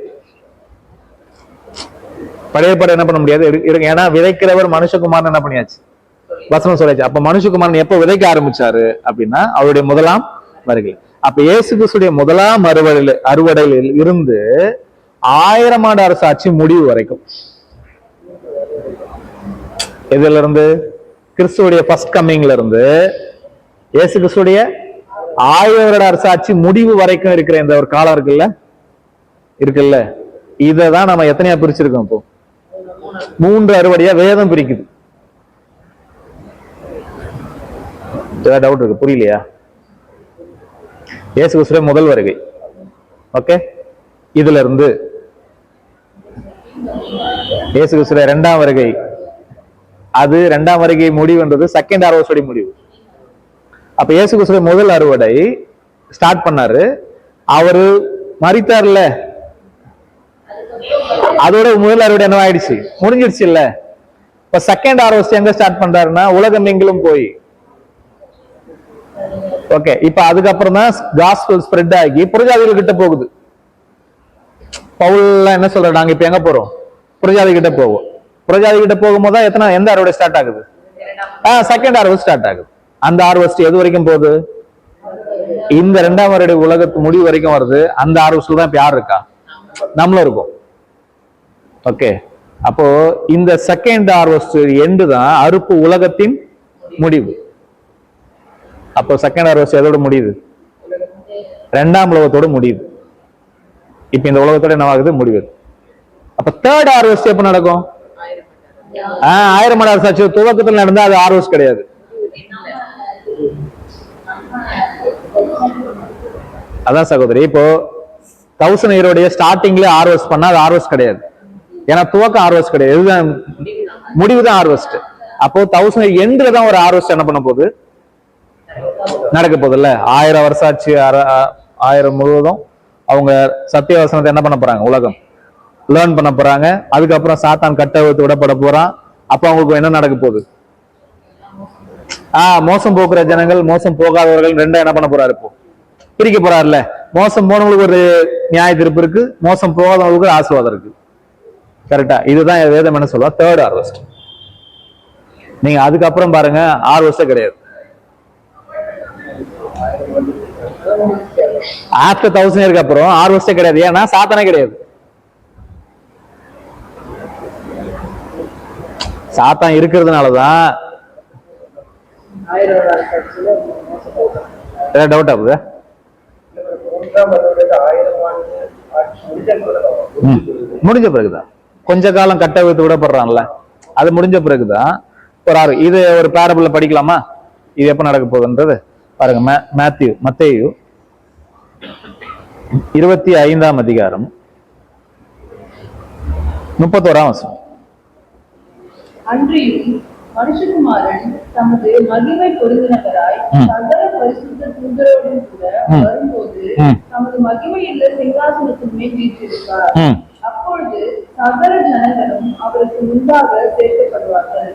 பழைய ஏற்பாடு என்ன பண்ண முடியாது, ஏன்னா விதைக்கிறவர் மனுஷகுமாரன் என்ன பண்ணியாச்சு, வசனம் சொல்லியாச்சு. அப்ப மனுஷகுமாரன் எப்ப விதைக்க ஆரம்பிச்சாரு அப்படின்னா அவருடைய முதலாம் வருகை. அப்ப இயேசு கிறிஸ்துடைய முதலாம் அறுவடையில் இருந்து 1000 ஆண்டு அரசாட்சி முடிவு வரைக்கும், இதுல இருந்து கிறிஸ்துடைய ஃபர்ஸ்ட் கம்மிங்ல இருந்து இயேசு கிறிஸ்துடைய 1000 வருட அரசாட்சி முடிவு வரைக்கும் இருக்கிற இந்த ஒரு காலம் இருக்குல்ல, இததான் நம்ம எத்தனையா பிரிச்சிருக்கோம். இப்போ 3 அறுவடையா வேதம் பிரிக்குது. ஏதாவது டவுட் இருக்கு, புரியலையா? இயேசு கிறிஸ்துவின் முதல் வருகை, ஓகே, இதுல இருந்து இயேசு கிறிஸ்துவின் 2ஆம் வருகை, அது 2ஆம் வருகை முடிவுன்றது செகண்ட் ஹார்வெஸ்ட் முடிவு. அப்ப இயேசு கிறிஸ்துவின் முதல் அறுவடை ஸ்டார்ட் பண்ணாரு, அவரு மரித்தார்ல, அதோட முதல் அறுவடை என்ன ஆயிடுச்சு, முடிஞ்சிடுச்சு இல்ல. இப்ப செகண்ட் ஹார்வெஸ்ட் எங்க ஸ்டார்ட் பண்றாருன்னா உலகம் எங்கிலும் போய். ஓகே, இப்ப அதுக்கப்புறம் தான் காஸ்பல் ஸ்ப்ரெட் ஆகி புறஜாதிகள் கிட்ட போகுது. பவுல் என்ன சொல்ற, நாங்க இப்ப எங்க போறோம், புறஜாதி கிட்ட போவோம். புறஜாதி கிட்ட போகும்போது தான் எந்த அறுவடை ஸ்டார்ட் ஆகுது, செகண்ட் ஹார்வெஸ்ட் ஸ்டார்ட் ஆகுது. அந்த ஹார்வெஸ்ட் எது வரைக்கும் போகுது, இந்த 2ஆம் வருட உலகத்து முடிவு வரைக்கும் வருது. அந்த ஹார்வெஸ்ட்ல தான் இப்ப யார் இருக்கா, நம்மளும் இருக்கும். ஓகே, அப்போ இந்த செகண்ட் ஹார்வெஸ்ட் எண்டு தான் அறுப்பு உலகத்தின் முடிவு. அப்போ செகண்ட் ஹார்வெஸ்ட் எதோட முடியுது, 2ஆம் உலகத்தோட முடியுது. இப்ப இந்த உலகத்தோட என்ன ஆகுது, முடிவுது. அப்ப தேர்ட் ஹார்வெஸ்ட் எப்ப நடக்கும், 1000 ஆண்டு அரசாட்சி துவக்கத்தில் நடந்தா அது ஹார்வெஸ்ட் கிடையாது. அதான் சகோதரி, இப்போ 1000 இயருடைய ஸ்டார்டிங்ல ஹார்வெஸ்ட் பண்ணா அது ஹார்வெஸ்ட் கிடையாது. ஏன்னா துவக்கம் ஹார்வெஸ்ட் கிடையாது, இதுதான் முடிவுதான் ஹார்வெஸ்ட். அப்போ 1000 எண்ட்ல தான் ஒரு ஹார்வெஸ்ட் என்ன பண்ண போகுது, நடக்க போகுதுல்ல. 1000 வருஷாச்சு, 1000 முழுவதும் அவங்க சத்திய வசனத்தை என்ன பண்ண போறாங்க, உலகம் லேர்ன் பண்ண போறாங்க. அதுக்கப்புறம் சாத்தான் கட்டவிழ்த்து விடப்பட போறான். அப்ப அவங்களுக்கு என்ன நடக்க போகுது, மோசம் போக்குற ஜனங்கள், மோசம் போகாதவர்கள் ரெண்டா என்ன பண்ண போறாரு, இப்போ பிரிக்க போறாருல. மோசம் போனவங்களுக்கு ஒரு நியாய தீர்ப்பு இருக்கு, மோசம் போகாதவங்களுக்கு ஒரு ஆசீர்வாதம் இருக்கு. கரெக்டா? இதுதான் வேதம் என்ன சொல்லுவா, தேர்ட் ஹார்வெஸ்ட். நீங்க அதுக்கப்புறம் பாருங்க, ஹார்வெஸ்டே கிடையாது. ஆஃப்டர் 1000 இயருக்கு அப்புறம் ஹார்வெஸ்டே கிடையாது. ஏன்னா சாத்தானே கிடையாது. சாத்தான் இருக்கிறதுனாலதான். டவுட் ஆகுது, 1ஆம் வருடத்துல 1000 ஆண்டு முடிஞ்ச பிறகுதான் கொஞ்ச காலம் கட்ட வைத்து விடப்படுறான்ல, அது முடிஞ்ச பிறகுதான் ஒரு ஆறு. இது ஒரு பேரபிள்ல படிக்கலாமா? இது எப்ப நடக்க போகுதுன்றது பாருங்க. மத்தேயு 25ஆம் அதிகாரம் 31ஆம் வசனம். அன்றியும் மனுஷகுமாரன் தமது மகிமை பொருந்தினவராய் சகல பரிசுத்த தூதரோடும் கூட வரும்போது தமது மகிமையுள்ள சிங்காசனத்தின் மேல் வீற்றிருப்பார். அப்பொழுது சகல ஜனங்களும் அவருக்கு முன்பாக சேர்க்கப்படுவார்கள்.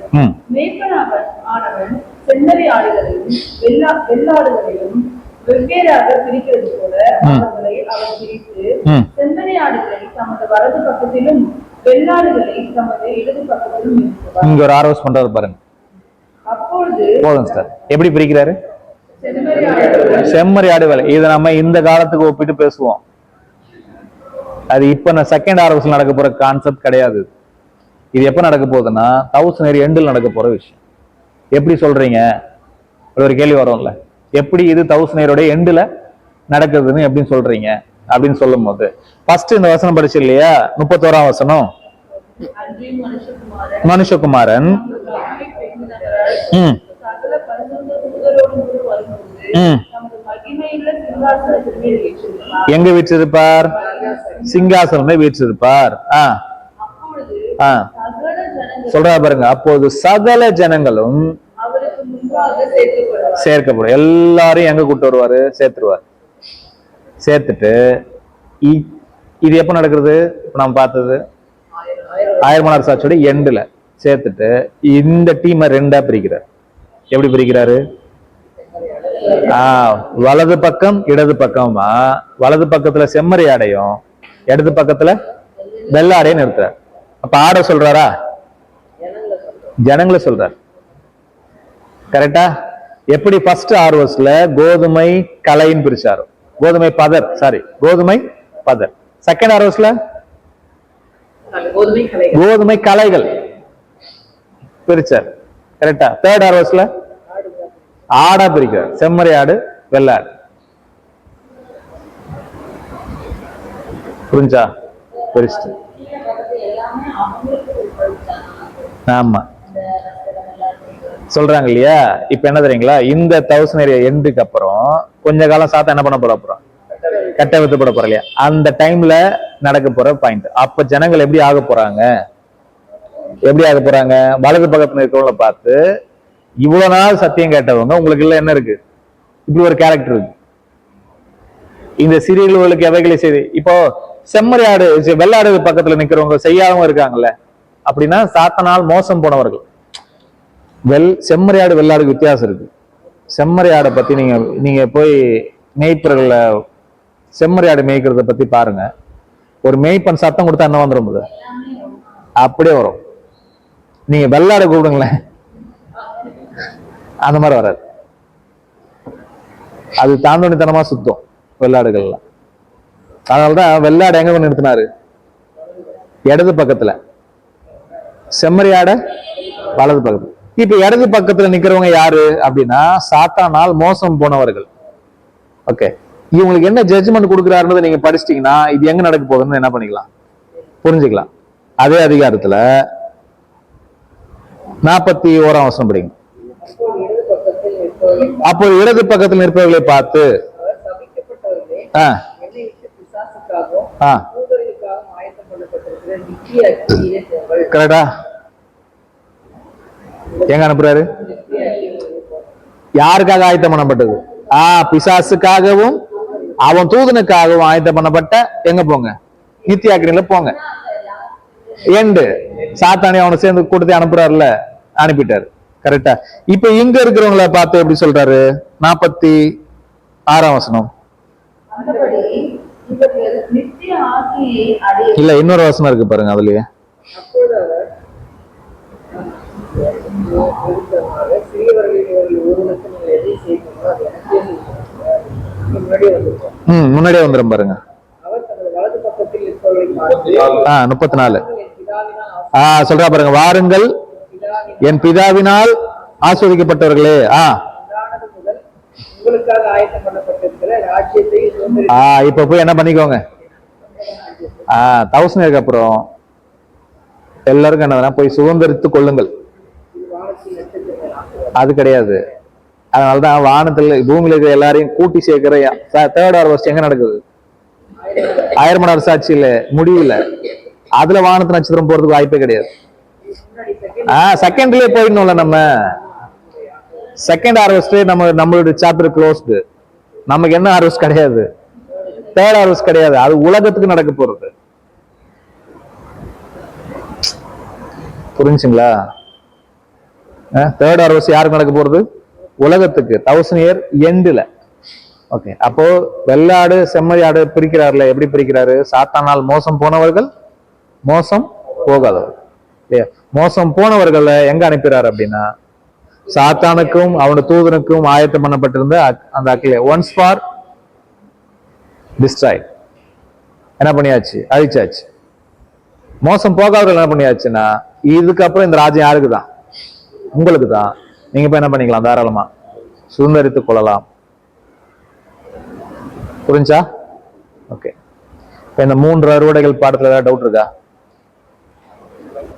மேய்ப்பனாவன் ஆனவன் செம்மறி ஆடுகளையும் வெள்ளாடுகளையும் வெவ்வேறாக பிரிக்கிறது போல அவர்களை அவர் பிரித்து செம்மறி ஆடுகளை தமது வலது பக்கத்திலும் வெள்ளாடுகளை தமது இடது பக்கத்திலும் நிறுத்துவார். இங்க ஒரு ஆரோஸ் பண்றாரு பாருங்க. அப்பொழுது போதும் சார். எப்படி பிரிக்கிறாரு? செம்மறி ஆடு வேலை. இதை நம்ம இந்த காலத்துக்கு ஒப்பிட்டு பேசுவோம். அது இப்ப நான் செகண்ட் ஆரோஸ் நடக்க போற கான்செப்ட் கிடையாது. இது எப்ப நடக்க போகுதுன்னா 1000 எண்டில் நடக்க போற விஷயம். எப்படி சொல்றீங்க? ஒரு கேள்வி வரும்ல, எப்படி இது 1000 எண்டுல நடக்குதுன்னு எப்படின்னு சொல்றீங்க அப்படின்னு சொல்லும் போது ஃபர்ஸ்ட் இந்த வசனம் படிச்சு இல்லையா, 31ஆம் வசனம். மனுஷகுமாரன் எங்க வீற்றிருப்பார்? சிங்காசனமே வீற்றிருப்பார். சொல்றா பாருங்க. அப்போது சகல ஜனங்களும் சேர்க்கப்படும். எல்லாரும் எங்க கூட்டு வருவாரு? சேர்த்துருவார். சேர்த்துட்டு இது எப்ப நடக்கிறது? இப்ப நம்ம பார்த்தது 1000 சாட்சியோட எண்டுல சேர்த்துட்டு இந்த டீமை 2ஆ பிரிக்கிறார். எப்படி பிரிக்கிறாரு? வலது பக்கம் இடது பக்கமா, வலது பக்கத்துல செம்மறி ஆடையும் இடது பக்கத்துல வெள்ளாடையும் நிறுத்துறார். அப்ப ஆடை சொல்றாரா? ஜனங்களை சொல்றார். கரெக்டா? எப்படி ஃபர்ஸ்ட் ஆர்வஸ்ல கோதுமை கலைன்னு பிரிச்சாரு, கோதுமை பதர். செகண்ட் ஆர்வஸ்ல கோதுமை கலைகள் பிரிச்சார். கரெக்டா? தேர்ட் ஆர்வஸ்ல ஆடா பிரிக்கிறார். செம்மறி ஆடு வெள்ளாடு. புரிஞ்சா? பிரிச்சு. ஆமா சொல்றாங்க இல்லையா. இப்ப என்ன தெரியுங்களா, இந்த 1000 எண்டுக்கு அப்புறம் கொஞ்ச காலம் சாத்தா என்ன பண்ண போற? அப்புறம் கட்ட வைத்துப்பட போற இல்லையா, அந்த டைம்ல நடக்க போற பாயிண்ட். அப்ப ஜனங்கள் எப்படி ஆக போறாங்க? வலது பக்கத்துல இருக்கிறவங்கள பார்த்து, இவ்வளவு நாள் சத்தியம் கேட்டவங்க உங்களுக்கு இல்ல என்ன இருக்கு, இப்படி ஒரு கேரக்டர் இருக்கு. இந்த சீரியல்களுக்கு எவைகளை செய்து இப்போ செம்மறி ஆடு வெள்ளாடு பக்கத்துல நிக்கிறவங்க செய்யாதவங்க இருக்காங்கல்ல, அப்படின்னா சாத்தனால் மோசம் போனவர்கள். செம்மறி ஆடு வெள்ளாடுக்கு வித்தியாசம் இருக்கு. செம்மறி ஆடை பத்தி நீங்க போய் மேய்ப்பர்கள செம்மறி ஆடு மேய்க்கிறத பத்தி பாருங்க. ஒரு மேய்ப்பன் சத்தம் கொடுத்தா என்ன வந்துடும்? அப்படியே வரும். நீங்க வெள்ளாடை கூப்பிடுங்களேன், அந்த மாதிரி வராது. அது தாண்டோனித்தனமா சுத்தம் வெள்ளாடுகள்லாம். அதனாலதான் வெள்ளாடு எங்க கொண்டு நிறுத்தினாரு? இடது பக்கத்துல, செம்மறி ஆடை வலது பக்கத்துல. இப்ப இடது பக்கத்துல நிக்கிறவங்க யாரு அப்படின்னா சாத்தானால் மோசம் போனவர்கள். ஓகே, இவங்களுக்கு என்ன ஜட்ஜ்மெண்ட் கொடுக்குறாருன்றதை நீங்க படிச்சிட்டீங்கன்னா இது எங்க நடக்க போகுதுன்னு என்ன பண்ணிக்கலாம், புரிஞ்சுக்கலாம். அதே அதிகாரத்துல 41ஆம் வசனம் படிங்க. அப்போ இடது பக்கத்தில் நிற்பவர்களை பார்த்து கரெக்டா எங்க அனுப்புறாரு? யாருக்காக ஆயத்தம் பண்ணப்பட்டது? பிசாசுக்காகவும் அவன் தூதனுக்காகவும் ஆயத்தம் பண்ணப்பட்ட எங்க போங்க? நித்திய அக்கினியில போங்க. எண்டு சாத்தானி அவனை சேர்ந்து கூட்டத்தை அனுப்புறாருல, அனுப்பிட்டாரு. கரெக்டா? இப்ப இங்க இருக்கிறவங்கள பார்த்து எப்படி சொல்றாரு? 46ஆம் வசனம். இல்ல, இன்னொரு வசனம் இருக்கு பாருங்க அதுலயே. முன்னாடியே வந்துடும் பாருங்க. 34 சொல்றா பாருங்க. வாருங்கள் என் பிதாவினால் ஆஸ்வதிக்கப்பட்டவர்களே. இப்ப போய் என்ன பண்ணிக்கோங்க? 1000 இயருக்கு அப்புறம் எல்லாருக்கும் என்னதுன்னா போய் சுதந்திரித்து கொள்ளுங்கள். வானத்தில் நட்சத்திரங்கள் அது கிடையாது. அதனாலதான் வானத்துல பூமியில இருக்கிற எல்லாரையும் கூட்டி சேர்க்கிற தேர்ட் ஹார்வெஸ்ட் எங்க நடக்குது? 1000 மணி நேரம் சாட்சி இல்ல, முடியல. அதுல வானத்து நட்சத்திரம் போறதுக்கு வாய்ப்பே கிடையாது. செகண்ட்லயே போயிடணும்ல. நம்ம செகண்ட் ஹார்வெஸ்ட் நம்மளுடைய சாப்டர் க்ளோஸ்டு. நமக்கு என்ன ஹார்வெஸ்ட் கிடையாது? தேர்ட் ஹார்வெஸ்ட் கிடையாது. அது உலகத்துக்கு நடக்க போறது. புரிஞ்சுங்களா? தேர்ட் ஹார்வெஸ்ட் யாருக்கு நடக்க போறது? உலகத்துக்கு 1000 இயர் எண்டுல. ஓகே, அப்போ வெள்ளாடு செம்மறியாடு பிரிக்கிறாருல, எப்படி பிரிக்கிறாரு? சாத்தானால் மோசம் போனவர்கள், மோசம் போகாதவர்கள். மோசம் போனவர்களை எங்க அனுப்பிறாரு அப்படின்னா, சாத்தானுக்கும் அவனோட தூதனுக்கும் ஆயத்தம் பண்ணப்பட்டிருந்த அந்த அக்கிலே ஒன்ஸ் ஃபார் டிஸ்ட்ராய் என்ன பண்ணியாச்சு? அழிச்சாச்சு. மோசம் போகாதவர்கள் என்ன பண்ணியாச்சுன்னா, இதுக்கப்புறம் இந்த ராஜ்யம் யாருக்கு தான்? உங்களுக்கு தான். நீங்க இப்ப என்ன பண்ணிக்கலாம்? தாராளமா சுதந்திரித்துக் கொள்ளலாம். புரிஞ்சா? ஓகே. இப்ப இந்த 3 அறுவடைகள் பாடத்துல ஏதாவது டவுட் இருக்கா?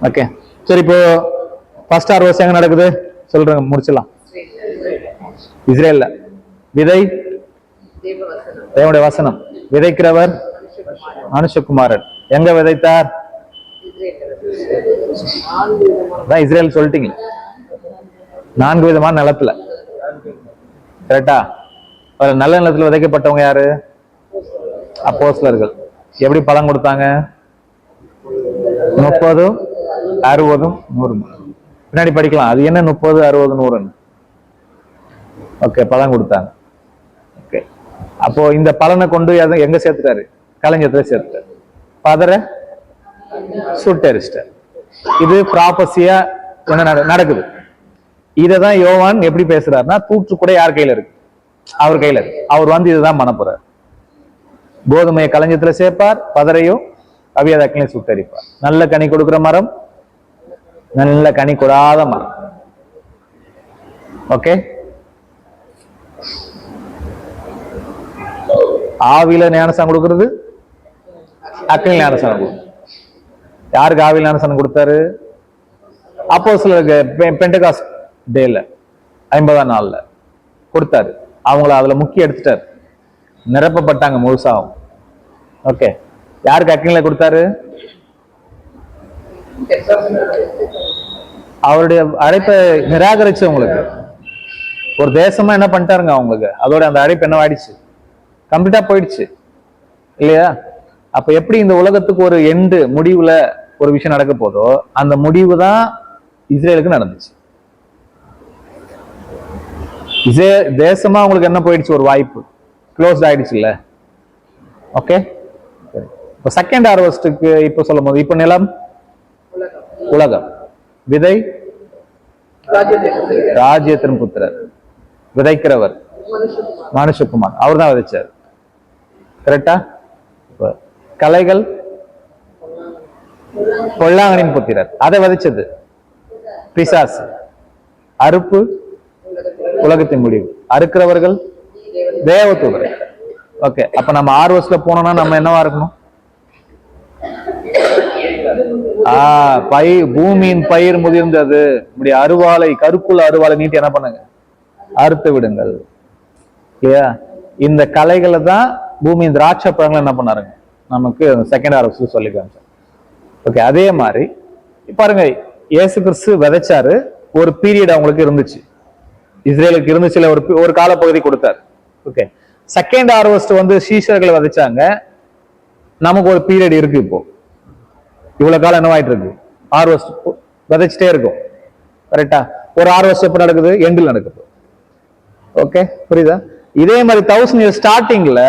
ஓகே, சரி. இப்போ ஃபர்ஸ்ட் ஹார்வெஸ்ட் எங்க நடக்குது சொல்றேன், முடிச்சிடலாம். இஸ்ரேல்ல. விதை தேவனுடைய வசனம். விதைக்கிறவர் மனுஷகுமாரன். எங்க விதைத்தார்? இஸ்ரேல் சொல்லிட்டீங்க. 4 விதமான நிலத்துல. கரெக்டா? நல்ல நிலத்துல விதைக்கப்பட்டவங்க யாரு? அப்போஸ்தலர்கள். எப்படி பலன் கொடுத்தாங்க? 30, 60, 100. பின்னாடி படிக்கலாம் அது என்ன 30, 60, 100. ஓகே, பலன் கொடுத்தாங்க. ஓகே, அப்போ இந்த பலனை கொண்டு எங்க சேர்த்துட்டாரு? களஞ்சியத்துல சேர்த்துட்டாரு. பதற சுட்டரிச்சிட்டார். இது ப்ராபசியா என்ன நடக்குது? இததான் யோவான் எப்படி பேசுறாருன்னா, தூற்று கூட யார் கையில இருக்கு? அவர் கையில இருக்கு. அவர் வந்து இதுதான் பண்ண போறார். கோதுமையை களஞ்சியத்துல சேர்ப்பார், பதறையும் அவியாத அக்கினியை சுட்டரிப்பார். நல்ல கனி கொடுக்கிற மரம், நல்ல கனி கொடாத மரம். ஓகே, ஆவியில ஞானசானம் கொடுக்கிறது, அக்கினியில் ஞானசானம் கொடுக்கும். யாருக்கு ஆவியில் ஞானசானம் கொடுத்தாரு? அப்போஸ்தலருக்கு பெண்டெகாஸ்ட் டேல 50ஆம் நாள்ல கொடுத்தாரு. அவங்கள அதுல முக்கிய எடுத்துட்டாரு, நிரப்பப்பட்டாங்க முழுசாவும். ஓகே, யாருக்கு அக்கினில கொடுத்தாரு? அவருடைய அழைப்பை நிராகரிச்சவங்களுக்கு. ஒரு தேசமா என்ன பண்ணிட்டாருங்க அவங்களுக்கு, அதோட அந்த அழைப்பு என்ன ஆயிடுச்சு? கம்ப்ளீட்டா போயிடுச்சு இல்லையா? அப்ப எப்படி இந்த உலகத்துக்கு ஒரு எண்டு, முடிவுல ஒரு விஷயம் நடக்க போதோ, அந்த முடிவு தான் இஸ்ரேலுக்கு நடந்துச்சு. தேசமா உங்களுக்கு என்ன போயிடுச்சு? ஒரு வாய்ப்பு க்ளோஸ் ஆயிடுச்சு இல்ல? ஓகே, இப்ப செகண்ட் ஹார்வெஸ்டுக்கு இப்ப சொல்லும் போது, இப்ப நிலம் உலகம், விதை ராஜ்யத்தின் புத்திரர், விதைக்கிறவர் மனுஷகுமார், அவர் தான் விதைச்சார். கரெக்டா? கலைகள் பொல்லாங்கனின் புத்திரர், அதை விதைச்சது பிசாசு. அறுப்பு உலகத்தின் முடிவு, அறுக்கிறவர்கள் தேவதூதர்கள். ஓகே, அப்ப நம்ம ஹார்வெஸ்ட்ல போனோம்னா நம்ம என்னவா இருக்கணும்? பூமியின் பயிர் முதிர்ந்தது, இப்படி அருவாளை, கருக்குள்ள அருவாளை நீட்டி என்ன பண்ணுங்க? அறுத்து விடுங்கள். இல்லையா? இந்த கலைகளை தான் பூமியின் திராட்சை பழங்களை என்ன பண்ணாருங்க நமக்கு செகண்ட் ஹார்வெஸ்ட் சொல்லி காமிச்சார். ஓகே, அதே மாதிரி பாருங்க, இயேசு கிறிஸ்து விதைச்சாரு. ஒரு பீரியட் அவங்களுக்கு இருந்துச்சு, இஸ்ரேலுக்கு இருந்துச்சுல, ஒரு காலப்பகுதி கொடுத்தாரு. ஓகே, செகண்ட் ஹார்வெஸ்ட் வந்து சீஷர்களை விதைச்சாங்க. நமக்கு ஒரு பீரியட் இருக்கு. இப்போ இவ்வளவு காலம் என்னவாயிட்டு இருக்கு? ஹார்வெஸ்ட் விதைச்சிட்டே இருக்கும். கரெக்டா? ஒரு ஹார்வெஸ்ட் எப்ப நடக்குது? எண்டில் நடக்குது. ஓகே, புரியுதா? இதே மாதிரி 1000 இயர் ஸ்டார்டிங்ல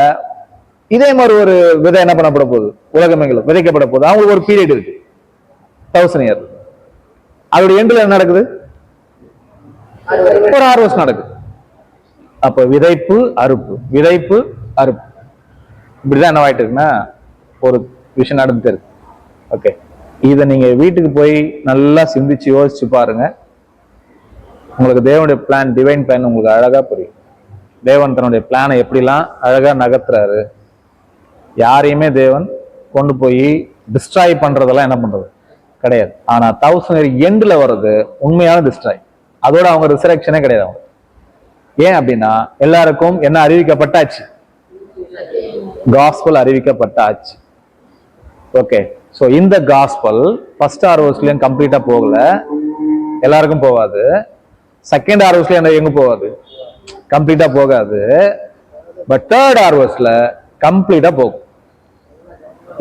இதே மாதிரி ஒரு விதை என்ன பண்ணப்பட போகுது? உலகமெங்கிலும் விதைக்கப்பட போகுது. அவங்களுக்கு ஒரு பீரியட் இருக்கு, 1000 இயர். அதோட எண்டில் என்ன நடக்குது? ஒரு ஹார்வெஸ்ட் நடக்குது. அப்ப விதைப்பு அறுப்பு, விதைப்பு அறுப்பு, இப்படிதான் என்னவாயிட்டு இருக்குன்னா ஒரு விஷயம் நடந்துட்டு இருக்கு. ஓகே, இதை நீங்க வீட்டுக்கு போய் நல்லா சிந்திச்சு யோசிச்சு பாருங்க. உங்களுக்கு தேவனுடைய பிளான், டிவைன் பிளான் உங்களுக்கு அழகா புரியும். தேவன் தன்னுடைய பிளானை எப்படிலாம் அழகா நகர்த்துறாரு. யாரையுமே தேவன் கொண்டு போய் டிஸ்ட்ராய் பண்றதெல்லாம் என்ன பண்றது கிடையாது. ஆனா 1000 இயர் எண்ட்ல வர்றது உண்மையான டிஸ்ட்ராய். அதோட அவங்க ரிசரக்ஷனே கிடையாது அவங்க. ஏன் அப்படின்னா எல்லாருக்கும் என்ன அறிவிக்கப்பட்டாச்சு, காஸ்பல் அறிவிக்கப்பட்டாச்சு. ஓகே, சோ இந்த காஸ்பல் ஃபர்ஸ்ட் ஹார்வெஸ்ட்லயும் கம்ப்ளீட்டா போகல, எல்லாருக்கும் போகாது. செகண்ட் ஹார்வெஸ்ட்ல எங்க போகாது, கம்ப்ளீட்டா போகாது. பட் தேர்ட் ஹார்வெஸ்ட்ல கம்ப்ளீட்டா போகும்.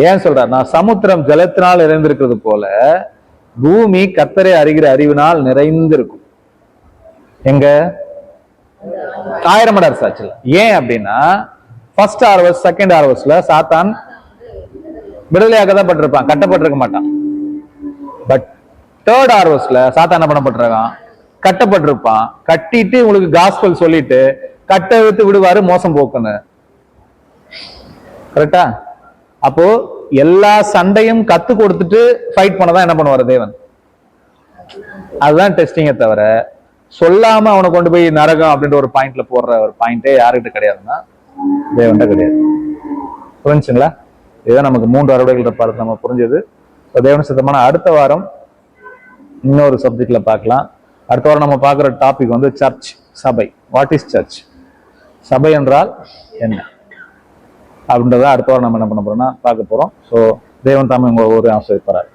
ஏன் சொல்றார், நான் சமுத்திரம் ஜலத்தினால் நிறைந்திருக்கிறது போல பூமி கர்த்தரை அறிகிற அறிவினால் நிறைந்திருக்கும். எங்க 1000 மடங்கு சாட்சியில். ஏன் அப்படின்னா ஃபர்ஸ்ட் ஹார்வெஸ்ட் செகண்ட் ஹார்வெஸ்ட்ல சாத்தான் விடுதலையாக தான் பட்டிருப்பான், கட்டப்பட்டிருக்க மாட்டான். பட் தேர்ட் ஹார்வெஸ்ட்ல சாத்தான் என்ன பண்ணப்பட்டிருக்கான், கட்டப்பட்டிருப்பான். கட்டிட்டு உங்களுக்கு காஸ்பல் சொல்லிட்டு கட்ட வைத்து விடுவாரு மோசம் போக்குன்னு. கரெக்டா? அப்போ எல்லா சண்டையும் கத்து கொடுத்துட்டு ஃபைட் பண்ணதான் என்ன பண்ணுவாரு தேவன். அதுதான் டெஸ்டிங்கை தவிர சொல்லாம அவனை கொண்டு போய் நரகம் அப்படின்ற ஒரு பாயிண்ட்ல போடுற ஒரு பாயிண்டே யாருக்கிட்ட கிடையாதுன்னா தேவன்கிட்ட கிடையாது. புரிஞ்சுங்களா? இதுதான் நமக்கு 3 அறுவடைகள் பார்த்து நம்ம புரிஞ்சது. தேவன் சித்தமான அடுத்த வாரம் இன்னொரு சப்ஜெக்ட்ல பார்க்கலாம். அடுத்த வாரம் நம்ம பார்க்குற டாபிக் வந்து சர்ச், சபை. What is church? சபை என்றால் என்ன அப்படின்றத அடுத்த வாரம் நம்ம என்ன பண்ண போறோம்னா பார்க்க போறோம். ஸோ தேவன் தாமே உங்க ஒரு ஆசிரியப்பார்.